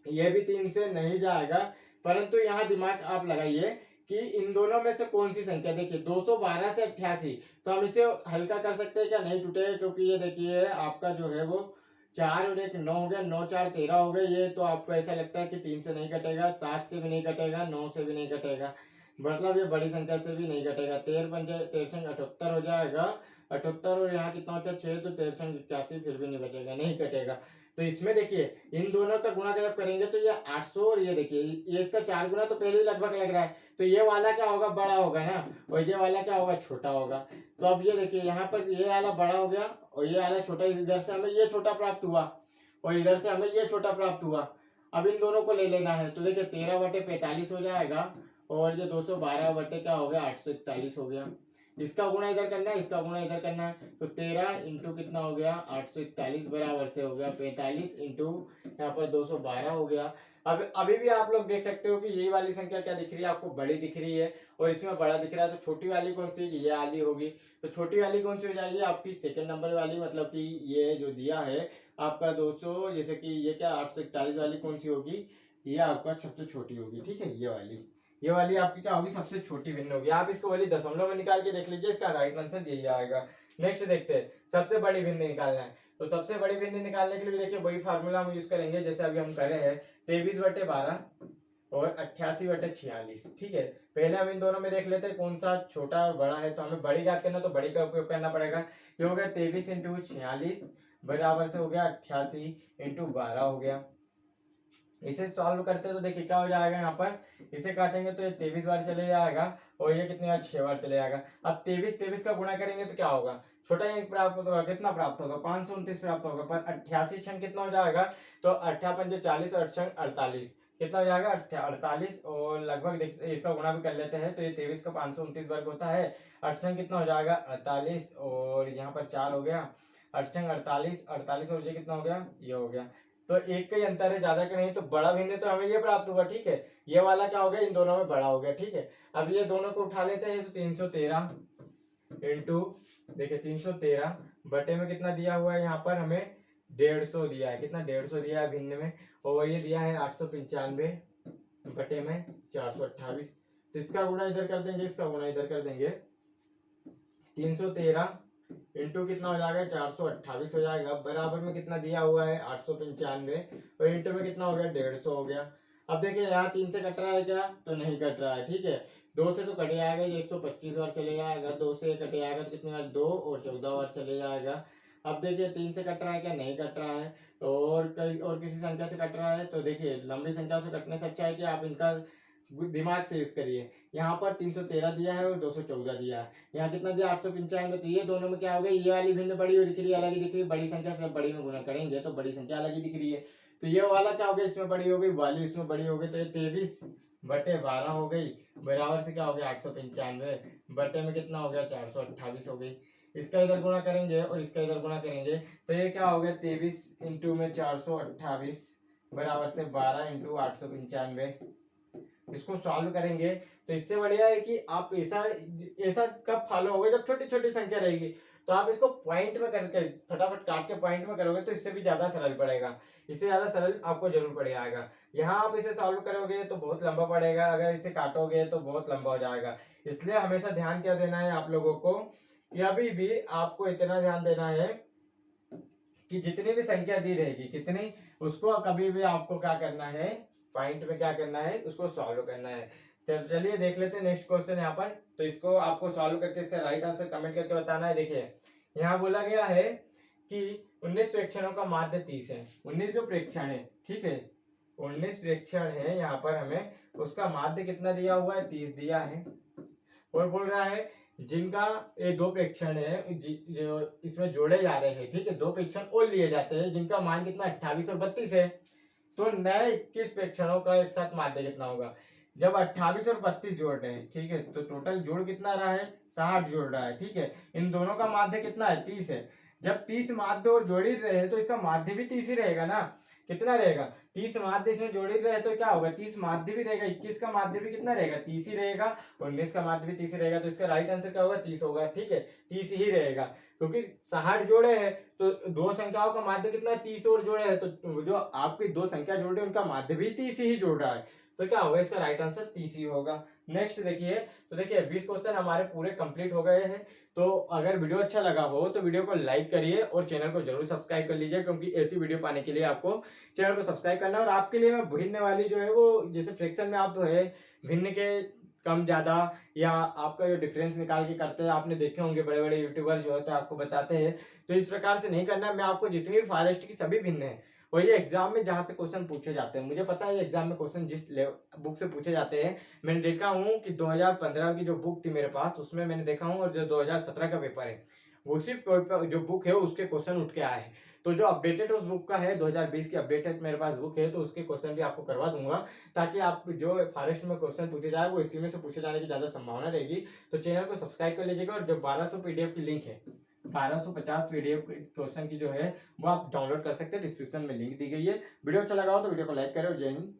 ये भी 3 से नहीं जाएगा, परंतु यहाँ दिमाग आप लगाइए कि इन दोनों में से कौन सी संख्या, देखिए 212 से 88, तो हम इसे हल्का कर सकते हैं क्या, नहीं टूटेगा, क्योंकि ये देखिए आपका जो है वो 4 और 1 9 हो गया, 9 4 13 हो गए, ये तो आपको ऐसा लगता है कि 3 से नहीं कटेगा, 7 से भी नहीं कटेगा, 9 से भी नहीं कटेगा, मतलब ये बड़ी संख्या से भी नहीं कटेगा, 13×5 = 78 हो जाएगा, 78, और यहाँ कितना होता है 6, तो 13×81 फिर भी नहीं बचेगा, नहीं कटेगा। तो इसमें देखिए इन दोनों का गुणा जब करेंगे तो ये 800, और ये देखिए ये इसका 4 गुना तो पहले ही लगभग लग रहा है, तो ये वाला क्या होगा, बड़ा होगा ना, और ये वाला क्या होगा, छोटा होगा। तो अब ये देखिए यहाँ पर ये वाला बड़ा हो गया और ये वाला छोटा, इधर से हमें ये छोटा प्राप्त हुआ और इधर से हमें ये छोटा प्राप्त हुआ। अब इन दोनों को ले लेना है, तो देखिए 13/45 हो जाएगा, और ये 212 बटे क्या हो गया, 841 हो गया। इसका गुणा इधर करना है, इसका गुणा इधर करना है, तो 13 इंटू कितना हो गया, 841 बराबर से हो गया 45 इंटू यहाँ पर 212 हो गया। अब अभी भी आप लोग देख सकते हो कि यही वाली संख्या क्या दिख रही है आपको, बड़ी दिख रही है, और इसमें बड़ा दिख रहा है, तो छोटी वाली कौन सी, ये वाली होगी, तो छोटी वाली कौन सी हो जाएगी आपकी, सेकंड नंबर वाली, मतलब कि ये जो दिया है आपका 200, जैसे कि ये क्या 841 वाली कौन सी होगी, ये आपका सबसे छोटी होगी, ठीक है, ये वाली आपकी क्या होगी, सबसे छोटी भिन्न होगी। आप इसको वाली दशमलव में निकाल के देख लीजिए, इसका राइट आंसर यही आएगा। नेक्स्ट देखते हैं, सबसे बड़ी भिन्न निकालना है, तो सबसे बड़ी भिन्न निकालने के लिए भी देखिए वही फार्मूला हम यूज करेंगे जैसे अभी हम कर रहे हैं, 23/12 और 88/46। ठीक है, पहले हम इन दोनों में देख लेते हैं कौन सा छोटा और बड़ा है। तो हमें बड़ी याद करना, तो बड़ी का उपयोग करना पड़ेगा। ये हो गया 23 × 46 बराबर से हो गया 88 × 12 हो गया। इसे सॉल्व करते हैं तो देखिए क्या हो जाएगा, यहाँ पर इसे काटेंगे तो ये 23 बार चले जाएगा और ये कितनी बार 6 बार चले जाएगा। अब 23 का गुणा करेंगे तो क्या होगा, छोटा अंक प्राप्त होगा, कितना प्राप्त होगा 529 प्राप्त होगा। पर 88 क्षण कितना हो जाएगा, तो 8×5 = 40 और 8 48 कितना हो जाएगा 48 और लगभग देखिए इसका गुणा भी कर लेते हैं तो ये 23 का 529 वर्ग होता है। 8 कितना हो जाएगा 48 और यहाँ पर 4 हो गया, 8 48 48 और ये कितना हो गया, ये हो गया। तो एक का ही अंतर है, ज्यादा का नहीं। तो बड़ा भिन्न तो हमें ये प्राप्त हुआ। ठीक है, ये वाला क्या हो गया, इन दोनों में बड़ा हो गया। ठीक है, अब ये दोनों को उठा लेते हैं तो 313 इंटू देखिए 313 बटे में कितना दिया हुआ है, यहाँ पर हमें 150 दिया है। कितना 150 दिया है भिन्न में, और ये दिया है 895 बटे में 428। तो इसका गुणा इधर कर देंगे, इसका गुणा इधर कर देंगे। 313 इंटू कितना हो जाएगा 428 हो जाएगा, बराबर में कितना दिया हुआ है 895 और इंटू में कितना हो गया 150 हो गया। अब देखिए यहाँ 3 से कट रहा है क्या, तो नहीं कट रहा है। ठीक है, 2 से तो कटे जाएगा, ये 125 बार चले जाएगा। 2 से कटे जाएगा तो कितनी बार 2 और 14 बार चले जाएगा। अब देखिए 3 से कट रहा है क्या, नहीं कट रहा है। और कई और किसी संख्या से कट रहा है, तो देखिए लंबी संख्या से कटने से अच्छा है कि आप इनका दिमाग से यूज करिए। यहाँ पर 313 दिया है और 214 दिया है, यहाँ कितना दिया 895। तो ये दोनों में क्या हो गया, ये वाली भिन्न बड़ी हुई दिख रही है, अलग ही दिख रही है। बड़ी संख्या से बड़ी में गुणा करेंगे तो बड़ी संख्या अलग ही दिख रही है। तो ये वाला क्या हो गया, इसमें बड़ी हो गई, वाली इसमें बड़ी हो गई। तो ये 23/12 हो गई, बराबर से क्या हो गया 895 बटे में कितना हो गया 428 हो गई। इसका इधर गुणा करेंगे और इसका इधर गुणा करेंगे तो ये क्या हो गया 23 इंटू में 428 बराबर से 12 इंटू 895। इसको सॉल्व करेंगे तो इससे बढ़िया है कि आप ऐसा ऐसा कब फॉलो होगा, जब छोटी छोटी संख्या रहेगी। तो आप इसको पॉइंट में करके फटाफट काट के पॉइंट में करोगे तो इससे भी ज्यादा सरल पड़ेगा, इससे ज्यादा सरल आपको जरूर पड़ जाएगा। यहाँ आप इसे सॉल्व करोगे तो बहुत लंबा पड़ेगा, अगर इसे काटोगे तो बहुत लंबा हो जाएगा। इसलिए हमेशा ध्यान क्या देना है आप लोगों को, कि अभी भी आपको इतना ध्यान देना है कि जितनी भी संख्या दी रहेगी कितनी, उसको कभी भी आपको क्या करना है, पॉइंट में क्या करना है, उसको सॉल्व करना है। चलिए देख लेते हैं नेक्स्ट क्वेश्चन यहाँ पर। तो इसको आपको सॉल्व करके इसका राइट आंसर कमेंट करके बताना है। देखिए यहाँ बोला गया है कि 19 प्रेक्षणों का माध्य 30 है। 19 जो प्रेक्षण है, ठीक है 19 प्रेक्षण है, यहाँ पर हमें उसका माध्य कितना दिया हुआ है 30 दिया है। और बोल रहा है जिनका ये 2 प्रेक्षण है जो इसमें जोड़े जा रहे हैं, ठीक है 2 प्रेक्षण और लिए जाते हैं जिनका मान कितना 28 और 32 है। तो नए 21 प्रेक्षणों का एक साथ माध्य कितना होगा, जब 28 और 32 जोड़ रहे हैं, ठीक है तो टोटल जोड़ कितना रहा है 60 जोड़ रहा है। ठीक है, इन दोनों का माध्य कितना है 30 है। जब 30 माध्य और जोड़ ही रहे हैं तो इसका माध्य भी 30 ही रहेगा ना। कितना रहेगा 30 माध्य इसमें जोड़ ही रहे तो क्या होगा 30 माध्य भी रहेगा, 21 का माध्य भी कितना रहेगा 30 ही रहेगा, 19 का माध्य भी 30 ही रहेगा। तो इसका राइट आंसर क्या होगा 30 होगा। ठीक है, 30 ही रहेगा क्योंकि 60 जोड़े हैं तो 2 संख्याओं का माध्य कितना है 30 और जोड़े हैं, तो जो आपकी 2 संख्या जोड़ रहे हैं उनका माध्य भी 30 ही जोड़ रहा है। तो क्या होगा इसका राइट आंसर 30 ही होगा। नेक्स्ट देखिए, तो देखिए 20 क्वेश्चन हमारे पूरे कंप्लीट हो गए हैं। तो अगर वीडियो अच्छा लगा हो तो वीडियो को लाइक करिए और चैनल को जरूर सब्सक्राइब कर लीजिए, क्योंकि ऐसी वीडियो पाने के लिए आपको चैनल को सब्सक्राइब करना है। और आपके लिए मैं भिन्न वाली जो है वो जैसे फ्रैक्शन में आप जो है भिन्न के कम ज्यादा या आपका जो डिफरेंस निकाल के करते हैं, आपने देखे होंगे बड़े बड़े यूट्यूबर जो होते हैं आपको बताते हैं। तो इस प्रकार से नहीं करना है। मैं आपको जितनी भी फॉरेस्ट की सभी भिन्न है और ये एग्जाम में जहां से क्वेश्चन पूछे जाते हैं, मुझे पता है ये एग्जाम में क्वेश्चन जिस बुक से पूछे जाते हैं, मैंने देखा हूँ कि 2015 की जो बुक थी मेरे पास उसमें मैंने देखा हूँ, और जो 2017 का पेपर है उसी जो बुक है उसके क्वेश्चन उठ के आए हैं। तो जो अपडेटेड उस बुक का है 2020 की अपडेटेड मेरे पास बुक है, तो उसके क्वेश्चन भी आपको करवा दूंगा, ताकि आप जो फॉरेस्ट में क्वेश्चन पूछे जाए वो इसी में से पूछे जाने की ज्यादा संभावना रहेगी। तो चैनल को सब्सक्राइब कर लीजिएगा। और जो 1200 पीडीएफ की लिंक है, 1250 पीडीएफ क्वेश्चन की जो है वो आप डाउनलोड कर सकते हैं, डिस्क्रिप्शन में लिंक दी गई है। वीडियो अच्छा लगा हो तो वीडियो को लाइक करें और जय हिंद।